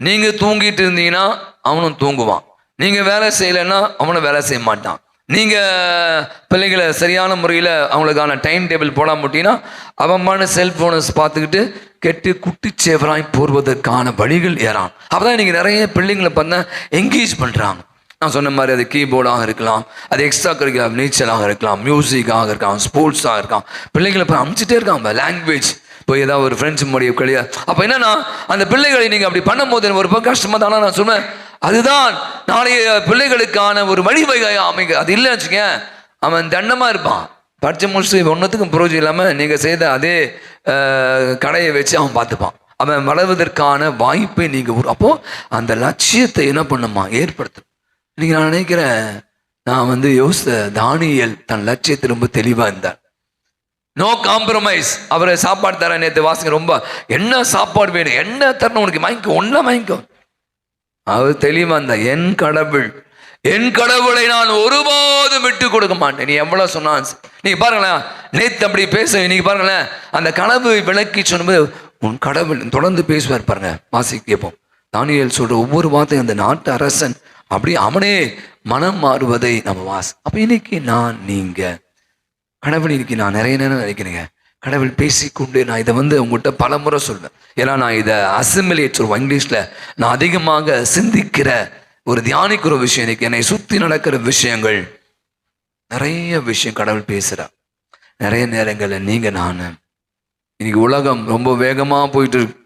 நீங்கள் தூங்கிட்டு இருந்தீங்கன்னா அவனும் தூங்குவான், நீங்கள் வேலை செய்யலைன்னா அவனும் வேலை செய்ய மாட்டான். நீங்கள் பிள்ளைகளை சரியான முறையில் அவங்களுக்கான டைம் டேபிள் போட மாட்டீங்கன்னா அவமான செல்ஃபோனை பார்த்துக்கிட்டு கெட்டு குட்டிச்சேவராய் போடுவதற்கான வழிகள் ஏறான். அப்போ தான் நீங்கள் நிறைய பிள்ளைங்களை பார்த்தா என்கேஜ் பண்ணுறாங்க. நான் சொன்ன மாதிரி அது கீபோர்டாக இருக்கலாம், அது எக்ஸ்ட்ரா கரிக்குலர் நீச்சலாக இருக்கலாம், மியூசிக்காக இருக்கலாம், ஸ்போர்ட்ஸாக இருக்கலாம். பிள்ளைங்களை இப்போ அனுப்பிச்சிட்டே இருக்காங்க லாங்குவேஜ், இப்போ ஏதாவது ஒரு ஃப்ரெண்ட்ஸ் முடிய கிடையாது. அப்போ என்னன்னா அந்த பிள்ளைகளை நீங்கள் அப்படி பண்ணும்போது ஒரு பக்கம் கஷ்டமாக தானே நான் சொன்னேன். அதுதான் நாளைய பிள்ளைகளுக்கான ஒரு வழிவகை அமைக்க. அது இல்லைன்னு வச்சுக்க, அவன் தண்டமாக இருப்பான், படித்து முடிச்சு ஒன்றுத்துக்கும் புரோஜனம் இல்லாமல் நீங்கள் செய்த அதே கடையை வச்சு அவன் பார்த்துப்பான். அவன் வளர்வதற்கான வாய்ப்பை நீங்கள் அப்போது அந்த லட்சியத்தை என்ன பண்ணுமா ஏற்படுத்தும். இன்னைக்கு நான் நினைக்கிறேன், நான் வந்து யோசித்த தானியேல் தன் லட்சியத்தை ரொம்ப தெளிவாக இருந்தார். No compromise. அவரை சாப்பாடு தர நேற்று வாசிங்க, ரொம்ப என்ன சாப்பாடு வேணும், என்ன தரணும் உனக்கு வாங்கிக்கோ, ஒன்றா வாங்கிக்கோ. அவர் தெளிவா இருந்தார், என் கடவுளை நான் ஒருபோதும் விட்டு கொடுக்க மாட்டேன். நீ எவ்வளவு சொன்னான், நீங்க பாருங்களேன், நேத்து அப்படி பேச, இன்னைக்கு பாருங்களேன், அந்த கனவு விளக்கி சொன்னபோது உன் கடவுள் தொடர்ந்து பேசுவார் பாருங்க. வாசி கேட்போம், தானியேல் சொல்ற ஒவ்வொரு வார்த்தையும் அந்த நாட்டு அரசன் அப்படி அவனே மனம் மாறுவதை நம்ம அப்ப இன்னைக்கு நீங்க கடவுள், இன்னைக்கு நான் நிறைய நேரம் நினைக்கிறேங்க, கடவுள் பேசிக்கொண்டு நான் இதை வந்து உங்கள்கிட்ட பல முறை சொல்வேன். ஏன்னா நான் இதை அசிமிலேட் சொல்லுவேன் இங்கிலீஷில். நான் அதிகமாக சிந்திக்கிற ஒரு தியானிக்கிற விஷயம், இன்னைக்கு என்னை சுற்றி நடக்கிற விஷயங்கள், நிறைய விஷயம் கடவுள் பேசுகிறார். நிறைய நேரங்களில் நீங்கள் இன்னைக்கு உலகம் ரொம்ப வேகமாக போயிட்டு இருக்கு.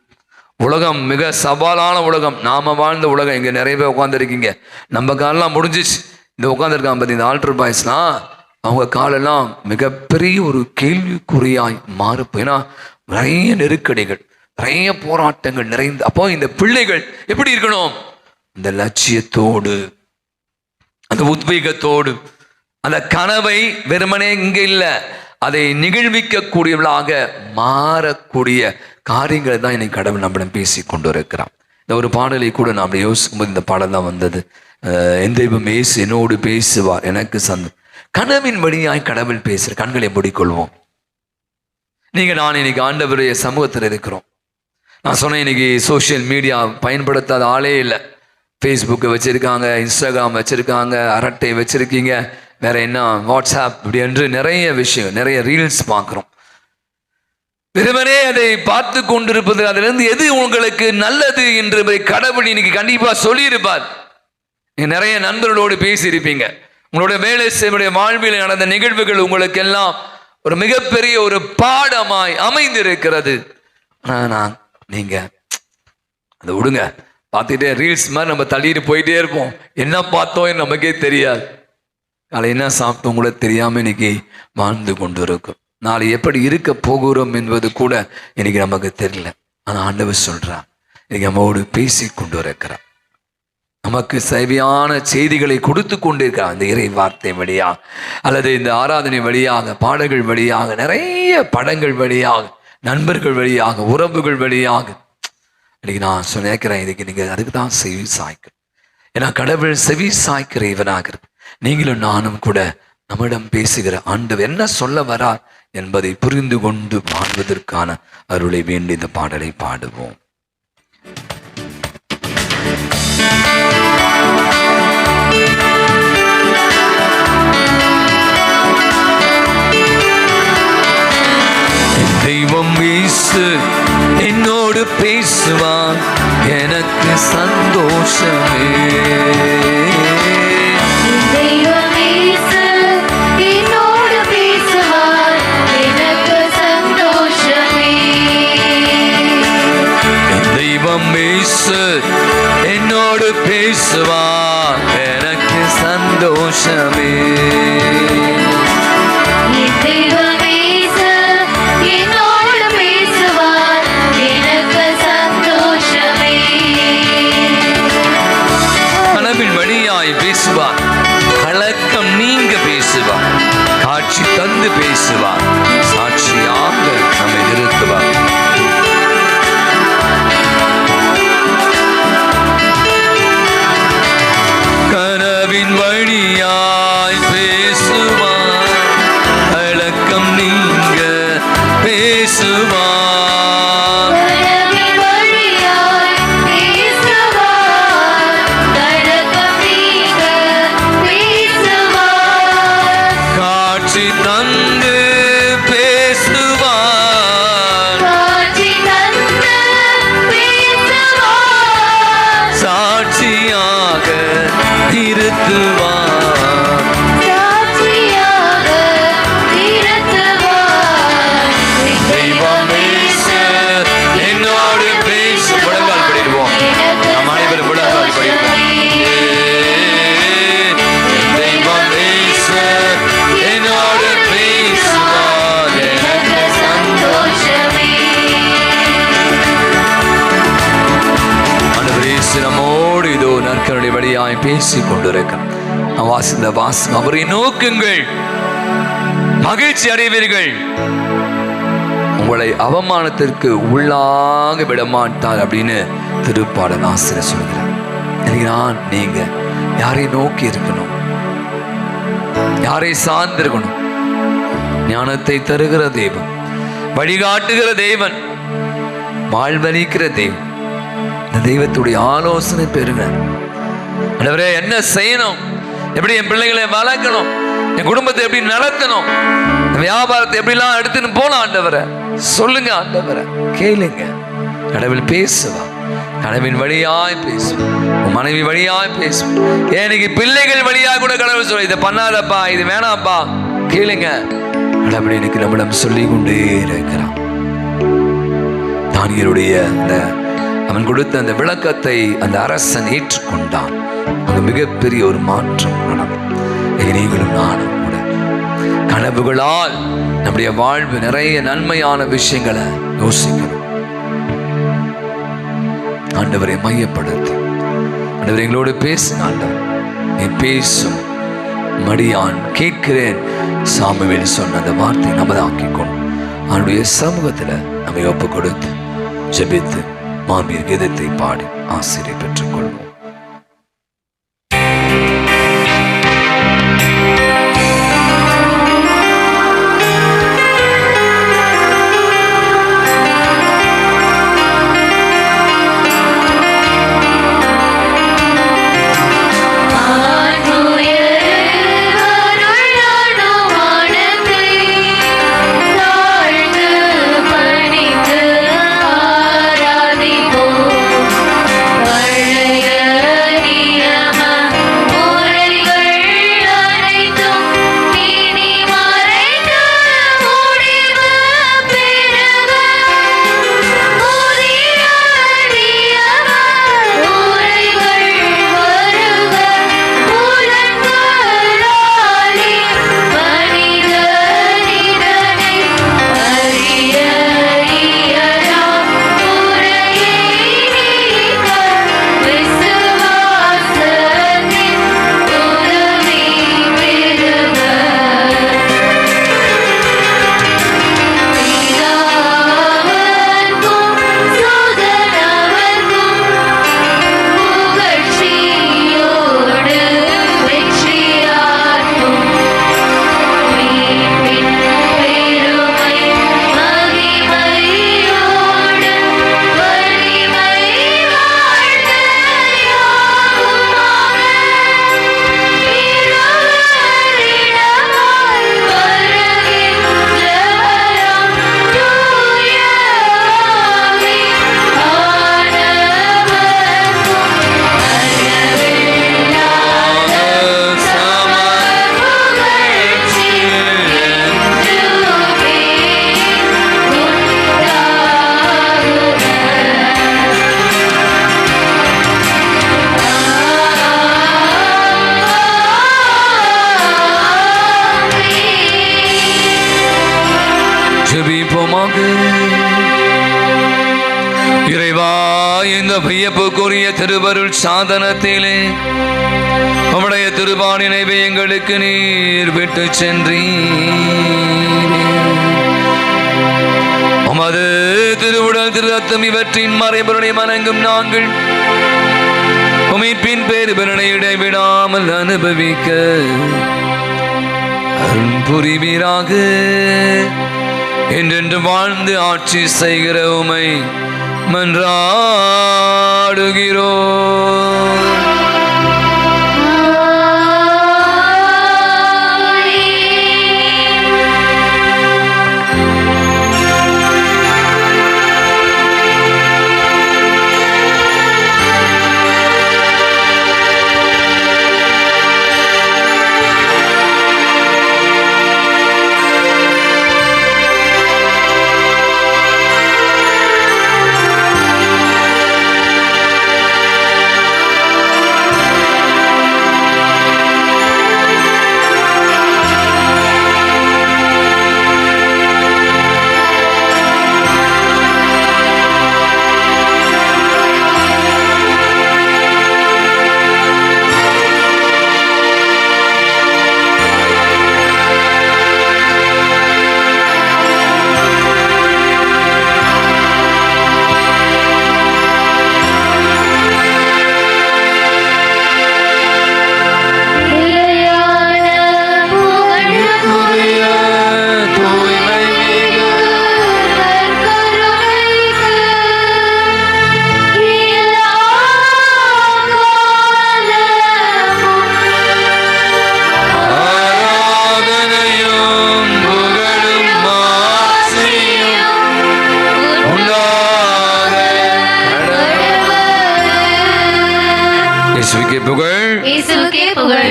உலகம் மிக சவாலான உலகம், நாம வாழ்ந்த உலகம். இங்கே நிறைய பேர் உட்காந்துருக்கீங்க, நம்ம காலெல்லாம் முடிஞ்சிச்சு. இந்த உட்காந்துருக்காங்க பார்த்தி, இந்த ஆல்டர் பாய்ஸ்லாம் அவங்க காலெல்லாம் மிகப்பெரிய ஒரு கேள்விக்குறியாய் மாறுப்போம். ஏன்னா நிறைய நெருக்கடிகள், நிறைய போராட்டங்கள் நிறைந்து. அப்போ இந்த பிள்ளைகள் எப்படி இருக்கணும், அந்த லட்சியத்தோடு, அந்த உத்வேகத்தோடு, அந்த கனவை வெறுமனே இங்க இல்லை, அதை நிகழ்விக்க கூடியவளாக மாறக்கூடிய காரியங்களை தான் இன்னைக்கு கடவுள் நம்மிடம் பேசி கொண்டு இருக்கிறான். இந்த ஒரு பாடலை கூட நான் அப்படி யோசிக்கும் போது இந்த பாடல் தான் வந்தது. என் தெய்வம் இயேசு என்னோடு பேசுவார் எனக்கு சந்த. கனவின் வழியாய் கடவுள் பேசுற. கண்களை மூடிக்கொள்வோம். நான் இன்னைக்கு ஆண்டவருடைய சமூகத்தில் இருக்கிறோம். நான் சொன்னேன், இன்னைக்கு சோசியல் மீடியா பயன்படுத்தாத ஆளே இல்லை. ஃபேஸ்புக்கை வச்சிருக்காங்க, இன்ஸ்டாகிராம் வச்சிருக்காங்க, அரட்டை வச்சிருக்கீங்க, வேற என்ன வாட்ஸ்அப், இப்படி என்று நிறைய விஷயம், நிறைய ரீல்ஸ் பார்க்குறோம். வெறுமனே அதை பார்த்து கொண்டிருப்பது, அதிலிருந்து எது உங்களுக்கு நல்லது என்று கடவுள் இன்னைக்கு கண்டிப்பா சொல்லியிருப்பார். நிறைய நண்பர்களோடு பேசியிருப்பீங்க, உங்களுடைய வேலை செய்ய வாழ்வில் நடந்த நிகழ்வுகள் உங்களுக்கு எல்லாம் ஒரு மிகப்பெரிய ஒரு பாடமாய் அமைந்திருக்கிறது. நீங்க அதை விடுங்க, பார்த்துட்டே ரீல்ஸ் மாதிரி நம்ம தள்ளிட்டு போயிட்டே இருப்போம். என்ன பார்த்தோம் நமக்கே தெரியாது. காலை என்ன சாப்பிட்டோம் கூட தெரியாமல் இன்னைக்கு வாழ்ந்து கொண்டு இருக்கும். நாளை எப்படி இருக்க போகிறோம் என்பது கூட இன்னைக்கு நமக்கு தெரியல. ஆனால் ஆண்டவர் சொல்றார், இன்னைக்கு நம்மோடு பேசி கொண்டு இருக்கிறார். நமக்கு சேவையான செய்திகளை கொடுத்து கொண்டிருக்கிறார். அந்த இறை வார்த்தை வழியாக அல்லது இந்த ஆராதனை வழியாக, பாடல்கள் வழியாக, நிறைய படங்கள் வழியாக, நண்பர்கள் வழியாக, உறவுகள் வழியாக. இன்னைக்கு நான் நினைக்கிறேன், இதுக்கு நீங்கள் அதுக்கு தான் செவி சாய்க்கணும். ஏன்னா கடவுள் செவி சாய்க்கிற இவனாக இருக்கு. நீங்களும் நானும் கூட நம்மிடம் பேசுகிற ஆண்டவர் என்ன சொல்ல வரார் என்பதை புரிந்து கொண்டு வாழ்வதற்கான அருளை வேண்டி இந்த பாடலை பாடுவோம். தெய்வம் இயேசு என்னோடு பேசுவான், எனக்கு சந்தோஷமே. தெய்வம் இயேசு என்னோடு பேசுவார், எனக்கு சந்தோஷமே. தெய்வம் இயேசு என்னோடு பேசுவான், எனக்கு சந்தோஷமே. தெய்வம் இயேசு என்னோடு பேசுவார், எனக்கு சந்தோஷமே. கனவின் வழியாய் பேசுவார், கலக்கம் நீங்க பேசுவார், காட்சி தந்து பேசுவார், சாட்சியாக நம்மை நிறுத்துவார். கனவின் வழியாய் பேசுவார், கலக்கம் நீங்க பேசுவார். கனவின் வழியாய் பேசுவார், கலக்கம் நீங்க பேசுவார். காட்சி தந்து பேசுவார், காட்சி தந்து பேசுவார். சாட்சியாக இருத்துவார். சாட்சியாக இருத்துவார். தெய்வம் இயேசு என்னோடு பேசு. முழங்கால் படிடுவோம், நாம் அனைவரும் முழங்கால் படிடுவோம். தெய்வம் இயேசு என்னோடு பேசுவார், எனக்கு சந்தோஷமே. ஆண்டவர் இயேசு நம்மோடு இதோ நற்கருணை வழியாய் பேசிக் கொண்டிருக்கிறார். வாசிந்த வாசம், அவரை நோக்குங்கள், மகிழ்ச்சி அடைவீர்கள், உங்களை அவமானத்திற்கு உள்ளாக விடமாட்டார் அப்படின்னு திருப்பாடல் ஆசிரியர் சொல்கிறார். நான் நீங்க யாரை நோக்கி இருக்கணும், யாரை சார்ந்திருக்கணும்? ஞானத்தை தருகிற தேவன், வழிகாட்டுகிற தேவன், வாழ்வளிக்கிற தேவன். இந்த தெய்வத்துடைய ஆலோசனை பெறுங்க. ஆண்டவரே, என்ன செய்யணும், எப்படி என் பிள்ளைகளை வளர்க்கணும், என் குடும்பத்தை எப்படி நடத்தணும், வியாபாரத்தை எப்படிலாம் எடுத்துன்னு போலாம், ஆண்டவரை சொல்லுங்க, ஆண்டவரை கேளுங்க. கடவுள் பேசுவா, கடவுளின் வழியாய் பேசுவோம், உன் மனைவி வழியாய் பேசுவோம். எனக்கு பிள்ளைகள் வழியாக கூட கடவுள் சொல்ல, இதை பண்ணாதப்பா, இது வேணாப்பா, கேளுங்க. கடவுள் எனக்கு நம்மிடம் சொல்லி கொண்டே இருக்கிறான். தானியேலுடைய அவன் கொடுத்த அந்த விளக்கத்தை அந்த அரசன் ஏற்றுக்கொண்டான். அங்கு மிகப்பெரிய ஒரு மாற்றம் நடந்தது. நீங்களும் நானும் கூட கனவுகளால் நம்முடைய வாழ்வு நிறைய நன்மையான விஷயங்களை யோசிக்கணும். ஆண்டவரை மையப்படுத்தி, ஆண்டவர் எங்களோடு பேசின, ஆண்டவர் நீ பேசும் மடியான் கேட்கிறேன் சாமுவேல் சொன்ன அந்த வார்த்தை நமதாக்கி கொண்டு அவனுடைய சமூகத்தில் நம்மை ஒப்பு கொடுத்து ஜெபித்து மாமீர் கீதத்தை பாடி ஆசிரியை பெற்றுக் கொள்வோம். பணிந்து ஆராதிப்போம். ஜெபிப்போமாக. இறைவா, இந்த வியப்புக்குரிய திருவருள் சாதனத்திலே உம்முடைய திருபாணினைவை எங்களுக்கு நீர் விட்டு சென்றீர். உமது திருவுடல் திரு ரத்தம் இவற்றின் மறைபொருளை வணங்கும் நாங்கள் உமீட்பின் பேருபலனை இடைவிடாமல் அனுபவிக்க அருள் புரிவீராக. என்றென்று வாழ்ந்து ஆட்சி செய்கிற உமை மன்றாடுகிறோம்.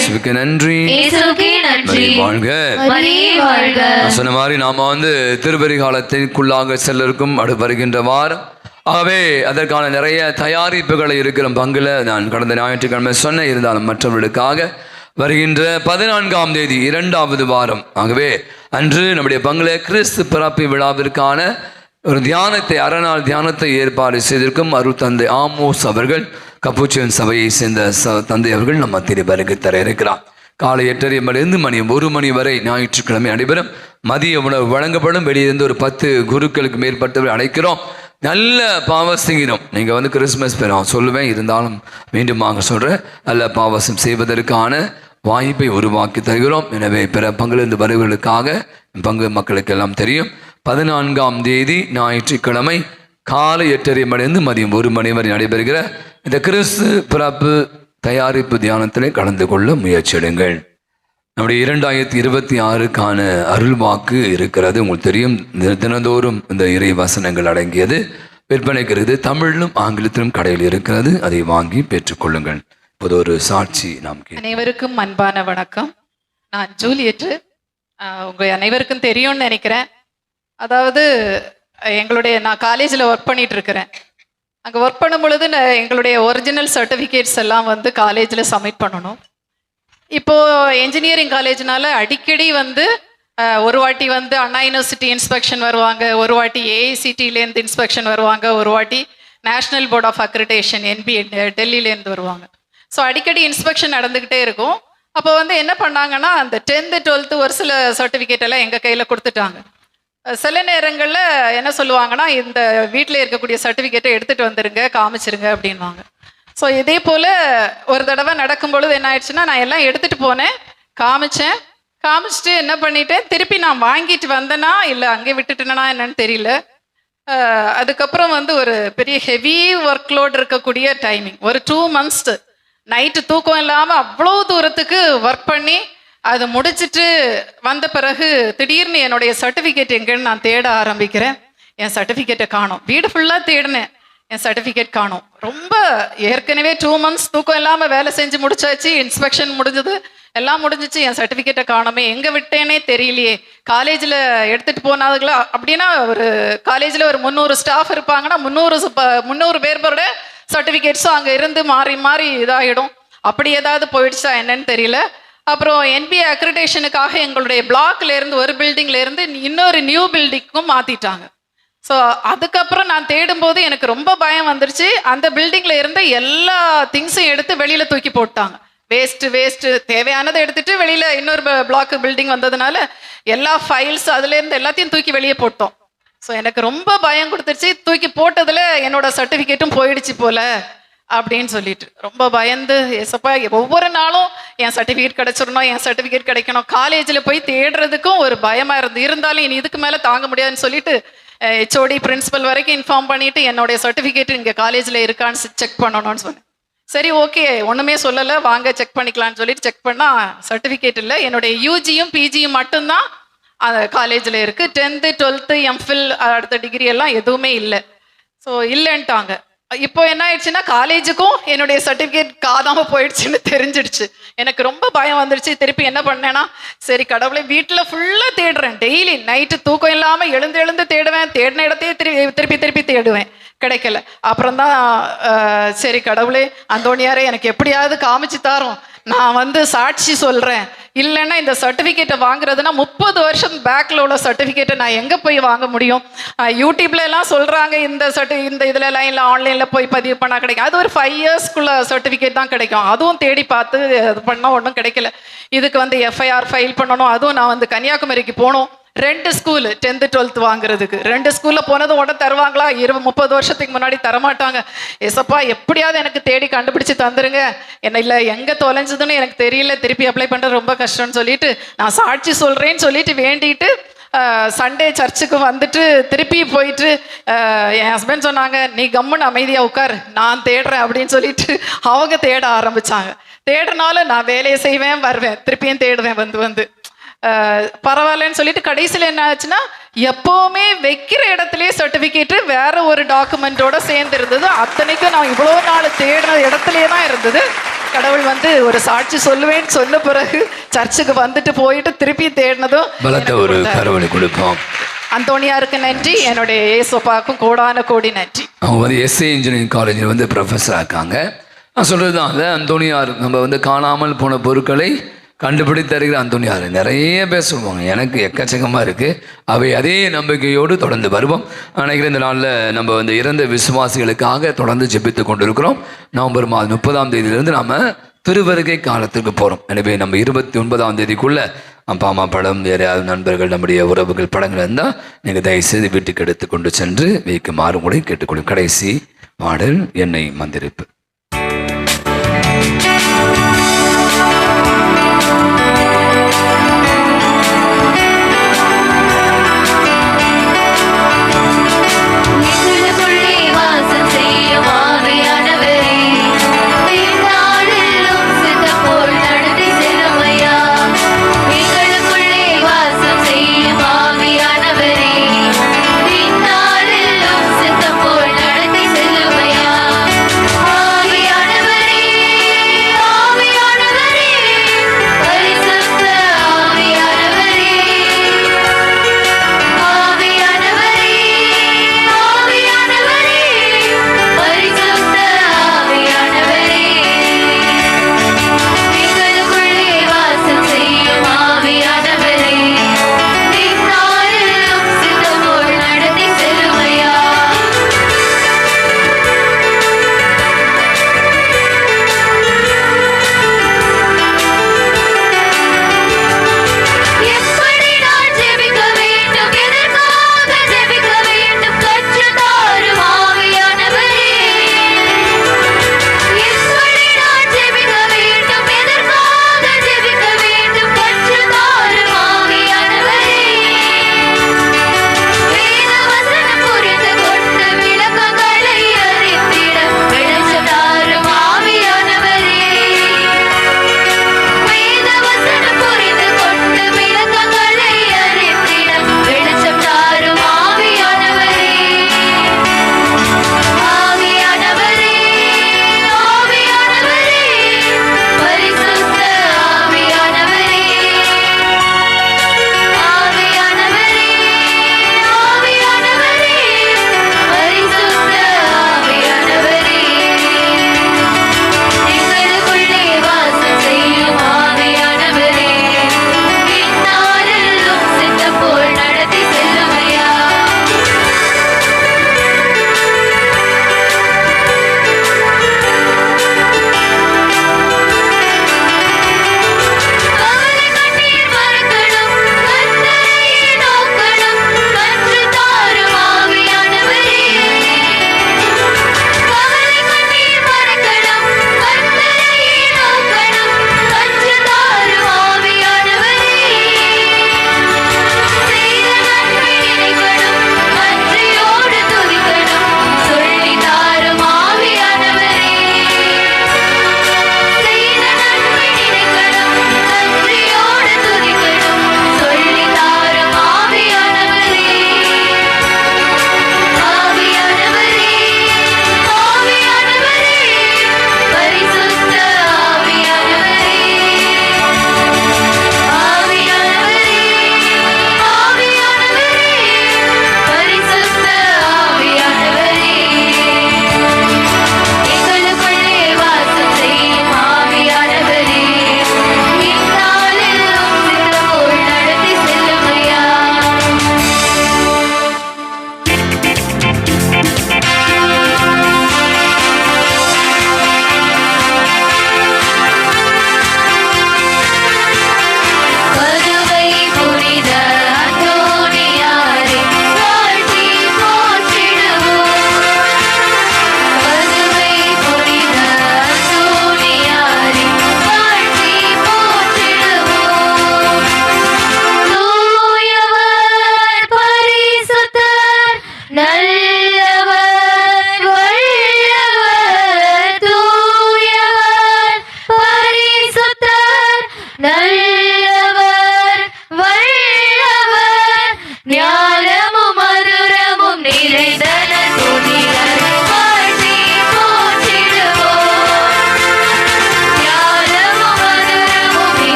இயேசுவுக்கு நன்றி. வாழ்க. சொன்ன மாதிரி நாம திருப்பலி காலத்திற்குள்ளாக செல்லருக்கும் வருகின்ற வாரம். ஆகவே அதற்கான நிறைய தயாரிப்புகளை இருக்கிற பங்குல நான் கடந்த ஞாயிற்றுக்கிழமை சொன்ன, இருந்தாலும் மற்றவர்களுக்காக வருகின்ற 14ஆம் தேதி 2வது வாரம். ஆகவே அன்று நம்முடைய பங்குல கிறிஸ்து பிறப்பு விழாவிற்கான ஒரு தியானத்தை, அறநாள் தியானத்தை ஏற்பாடு செய்திருக்கும் அருட்தந்தை ஆமோஸ் அவர்கள், கப்புச்சியன் சபையை சேர்ந்த தந்தை அவர்கள் நம்ம திருப்பலிக்கு தர இருக்கிறார். காலை 8:30 மணிலிருந்து மணி 1 மணி வரை ஞாயிற்றுக்கிழமை நடைபெறும். மதிய உணவு வழங்கப்படும். வெளியிருந்து ஒரு 10 குருக்களுக்கு மேற்பட்டவர்கள் அழைக்கிறோம். நல்ல பாவசிங்கிறோம். நீங்கள் கிறிஸ்மஸ் பெறும் சொல்லுவேன், இருந்தாலும் மீண்டுமாக சொல்கிறேன், நல்ல பாவசம் செய்வதற்கான வாய்ப்பை உருவாக்கி தருகிறோம். எனவே பிற பங்கிலிருந்து வருவர்களுக்காக பங்கு மக்களுக்கு எல்லாம் தெரியும். 14ஆம் தேதி ஞாயிற்றுக்கிழமை காலை 8:30 மணிலிருந்து மதியம் 1 மணி வரை நடைபெறுகிற இந்த கிறிஸ்து பிறப்பு தயாரிப்பு தியானத்திலே கலந்து கொள்ள முயற்சிடுங்கள். நம்முடைய 2026க்கான அருள் வாக்கு இருக்கிறது. உங்களுக்கு தெரியும், தினந்தோறும் இந்த இறை வசனங்கள் அடங்கியது விற்பனைக்கு இருக்குது. தமிழிலும் ஆங்கிலத்திலும் கடையில் இருக்கிறது. அதை வாங்கி பெற்றுக்கொள்ளுங்கள். இப்போது ஒரு சாட்சி நாம் அனைவருக்கும் அன்பான வணக்கம். நான் ஜூலியட். உங்கள் அனைவருக்கும் தெரியும்னு நினைக்கிறேன். அதாவது நான் காலேஜில் ஒர்க் பண்ணிட்டு இருக்கிறேன். அங்கே ஒர்க் பண்ணும் பொழுது எங்களுடைய ஒரிஜினல் சர்டிஃபிகேட்ஸ் எல்லாம் காலேஜில் சப்மிட் பண்ணணும். இப்போது என்ஜினியரிங் காலேஜ்னால அடிக்கடி ஒரு வாட்டி அண்ணா யூனிவர்சிட்டி இன்ஸ்பெக்ஷன் வருவாங்க, ஒரு வாட்டி ஏஐசிடிலேருந்து இன்ஸ்பெக்ஷன் வருவாங்க, ஒரு வாட்டி national board of accreditation NBA டெல்லியிலேருந்து வருவாங்க. ஸோ அடிக்கடி இன்ஸ்பெக்ஷன் நடந்துக்கிட்டே இருக்கும். அப்போ என்ன பண்ணாங்கன்னா, அந்த 10th 12th ஒரு சில சர்டிஃபிகேட் எல்லாம் எங்கள் கையில் கொடுத்துட்டாங்க. சில நேரங்களில் என்ன சொல்லுவாங்கன்னா, இந்த வீட்டில் இருக்கக்கூடிய சர்டிஃபிகேட்டை எடுத்துகிட்டு வந்துருங்க, காமிச்சிருங்க அப்படின்வாங்க. ஸோ இதே போல் ஒரு தடவை நடக்கும்பொழுது என்ன ஆயிடுச்சுன்னா, நான் எல்லாம் எடுத்துகிட்டு போனேன், காமிச்சிட்டு என்ன பண்ணிட்டேன், திருப்பி நான் வாங்கிட்டு வந்தேனா இல்லை அங்கே விட்டுட்டேனா என்னன்னு தெரியல. அதுக்கப்புறம் ஒரு பெரிய ஹெவி ஒர்க் லோட் இருக்கக்கூடிய டைமிங், ஒரு 2 months நைட்டு தூக்கம் இல்லாமல் அவ்வளோ தூரத்துக்கு ஒர்க் பண்ணி அதை முடிச்சுட்டு வந்த பிறகு திடீர்னு என்னுடைய சர்டிஃபிகேட் எங்கன்னு நான் தேட ஆரம்பிக்கிறேன். என் சர்டிஃபிகேட்டை காணோம். வீடு ஃபுல்லாக தேடினேன், என் சர்டிஃபிகேட் காணோம். ரொம்ப ஏற்கனவே 2 months தூக்கம் இல்லாமல் வேலை செஞ்சு முடிச்சாச்சு, இன்ஸ்பெக்ஷன் முடிஞ்சது, எல்லாம் முடிஞ்சிச்சு, என் சர்டிஃபிகேட்டை காணோமே, எங்கே விட்டேனே தெரியலையே. காலேஜில் எடுத்துகிட்டு போனாதுங்களா அப்படின்னா, ஒரு காலேஜில் ஒரு 300 ஸ்டாஃப் இருப்பாங்கன்னா 300 பேரோட சர்டிஃபிகேட்ஸும் அங்கே இருந்து மாறி மாறி இதாகிடும். அப்படி ஏதாவது போயிடுச்சா என்னன்னு தெரியல. அப்புறம் NBA அக்ரிடேஷனுக்காக எங்களுடைய பிளாக்ல இருந்து ஒரு பில்டிங்ல இருந்து இன்னொரு நியூ பில்டிங்க்கும் மாத்திட்டாங்க. ஸோ அதுக்கப்புறம் நான் தேடும்போது எனக்கு ரொம்ப பயம் வந்துருச்சு. அந்த பில்டிங்ல இருந்த எல்லா திங்ஸையும் எடுத்து வெளியில தூக்கி போட்டாங்க. வேஸ்ட் தேவையானதை எடுத்துட்டு வெளியில இன்னொரு பிளாக் பில்டிங் வந்ததுனால எல்லா ஃபைல்ஸ் அதுல இருந்து எல்லாத்தையும் தூக்கி வெளியே போட்டோம். ஸோ எனக்கு ரொம்ப பயம் கொடுத்துருச்சு. தூக்கி போட்டதுல என்னோட சர்டிஃபிகேட்டும் போயிடுச்சு போல அப்படின்னு சொல்லிட்டு ரொம்ப பயந்து, ஏசப்பா ஒவ்வொரு நாளும் என் சர்டிஃபிகேட் கிடைக்கணும். காலேஜில் போய் தேடுறதுக்கும் ஒரு பயமா இருந்தாலும் இனி இதுக்கு மேலே தாங்க முடியாதுன்னு சொல்லிட்டு HOD பிரின்சிபல் வரைக்கும் இன்ஃபார்ம் பண்ணிட்டு என்னுடைய சர்டிஃபிகேட் இங்கே காலேஜில் இருக்கான்னு செக் பண்ணணும்னு சொன்னேன். சரி ஓகே, ஒன்றுமே சொல்லலை, வாங்க செக் பண்ணிக்கலான்னு சொல்லிட்டு செக் பண்ணால் சர்டிஃபிகேட் இல்லை. என்னுடைய UGயும் PGயும் மட்டும்தான் அந்த காலேஜில் இருக்குது. 10th 12th MPhil அடுத்த டிகிரி எல்லாம் எதுவுமே இல்லை. ஸோ இல்லைன்ட்டாங்க. இப்போ என்ன ஆயிடுச்சுன்னா காலேஜுக்கும் என்னுடைய சர்டிஃபிகேட் காணாம போயிடுச்சுன்னு தெரிஞ்சிடுச்சு. எனக்கு ரொம்ப பயம் வந்துடுச்சு. திருப்பி என்ன பண்ணேன்னா, சரி கடவுளை வீட்டில் ஃபுல்லாக தேடுறேன். டெய்லி நைட்டு தூக்கம் இல்லாமல் எழுந்து தேடுவேன். தேடின இடத்தையே திருப்பி தேடுவேன், கிடைக்கல. அப்புறம் தான் சரி கடவுளே அந்தோணியாரே எனக்கு எப்படியாவது காமிச்சு தாரோம், நான் சாட்சி சொல்கிறேன். இல்லைன்னா இந்த சர்டிஃபிகேட்டை வாங்குறதுனா 30 வருஷம் பேக்கில் உள்ள சர்டிஃபிகேட்டை நான் எங்கே போய் வாங்க முடியும்? யூடியூப்ல எல்லாம் சொல்கிறாங்க இந்த இதுலலாம் இல்லை, ஆன்லைனில் போய் பதிவு பண்ணால் கிடைக்கும். அது ஒரு 5 இயர்ஸ்க்குள்ள சர்டிஃபிகேட் தான் கிடைக்கும். அதுவும் தேடி பார்த்து அது பண்ணால் ஒன்றும் கிடைக்கல. இதுக்கு FIR ஃபைல் பண்ணணும். அதுவும் நான் கன்னியாகுமரிக்கு போகணும். 2 ஸ்கூலு 10th 12th வாங்குறதுக்கு. 2 ஸ்கூலில் போனதும் உடனே தருவாங்களா? 30 வருஷத்துக்கு முன்னாடி தரமாட்டாங்க. ஏசப்பா எப்படியாவது எனக்கு தேடி கண்டுபிடிச்சு தந்துருங்க, என்ன இல்லை எங்கே தொலைஞ்சதுன்னு எனக்கு தெரியல, திருப்பி அப்ளை பண்ணுறது ரொம்ப கஷ்டம்னு சொல்லிட்டு நான் சாட்சி சொல்கிறேன்னு சொல்லிட்டு வேண்டிட்டு சண்டே சர்ச்சுக்கு வந்துட்டு திருப்பி போயிட்டு என் ஹஸ்பண்ட் சொன்னாங்க, நீ கம்முன்னு அமைதியாக உட்கார், நான் தேடுறேன் அப்படின்னு சொல்லிட்டு அவங்க தேட ஆரம்பித்தாங்க. தேடுனாலும் நான் வேலையை செய்வேன், வருவேன், திருப்பியும் தேடுவேன் வந்து பரவாயில்லன்னு சொல்லிட்டு கடைசியில் என்ன ஆச்சுன்னா, எப்போவுமே வைக்கிற இடத்துலயே சர்டிஃபிகேட்டு வேற ஒரு டாக்குமெண்ட்டோட சேர்ந்து இருந்தது. அத்தனைக்கும் நான் இவ்வளோ நாள் தேடின இடத்துலயே தான் இருந்தது. கடவுள் ஒரு சாட்சி சொல்லுவேன்னு சொன்ன பிறகு சர்ச்சுக்கு வந்துட்டு போயிட்டு திருப்பி தேடினதும் பலத்த ஒரு கரவழி கொடுப்போம். அந்தோணியாருக்கு நன்றி, என்னுடைய ஏசப்பாக்கும் கோடான கோடி நன்றி. அவங்க SA இன்ஜினியரிங் காலேஜில் ப்ரொஃபஸர் ஆக்காங்க. நான் சொல்கிறது தான், அந்த அந்தோணியார் நம்ம காணாமல் போன பொருட்களை கண்டுபிடித்து தருகிற அந்தோணியார் நிறைய பேர் சொல்லுவாங்க. எனக்கு எக்கச்சக்கமாக இருக்குது. அவை அதே நம்பிக்கையோடு தொடர்ந்து வருவோம். நினைக்கிறேன் இந்த நாளில் நம்ம இறந்த விசுவாசிகளுக்காக தொடர்ந்து ஜெபித்து கொண்டிருக்கிறோம். நவம்பர் மாதம் 30ஆம் தேதியிலிருந்து நாம் திருவருகை காலத்துக்கு போகிறோம். எனவே நம்ம 29ஆம் தேதிக்குள்ளே அப்பா அம்மா படம், யாரையாவது நண்பர்கள், நம்முடைய உறவுகள் படங்கள் இருந்தால் நீங்கள் தயவுசெய்து வீட்டுக்கு எடுத்து கொண்டு சென்று வைக்குமாறு கூட கேட்டுக்கொள்ளும். கடைசி பாடல் என்னை மந்திரிப்பு. ஆ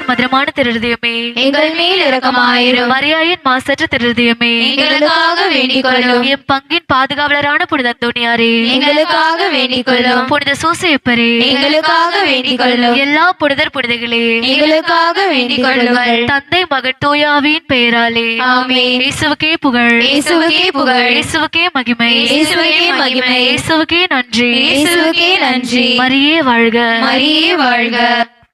மதுரமான திருதயமே எங்கள் மேல் இரக்கமாயிரும். மரியாயின் மாசற்ற திருதயமே எங்களுக்காக வேண்டிக் கொள்ளும். என் பங்கின் பாதுகாவலரான புனித அந்தோணியாரே எங்களுக்காக வேண்டிக் கொள்ளும். புனித சூசையப்பரே எங்களுக்காக வேண்டிக் கொள்ளும். எல்லா புனிதர் புனிதர்களே எங்களுக்காக வேண்டிக் கொள்ளுங்கள். தந்தை மகன் தூயாவின் பெயராலே ஆமென். இயேசுவுக்கே புகழ், இயேசுவுக்கே புகழ். இயேசுவுக்கே மகிமை, இயேசுவுக்கே மகிமை. இயேசுவுக்கே நன்றி, இயேசுவுக்கே நன்றி. மரியே வாழ்க, மரியே வாழ்க.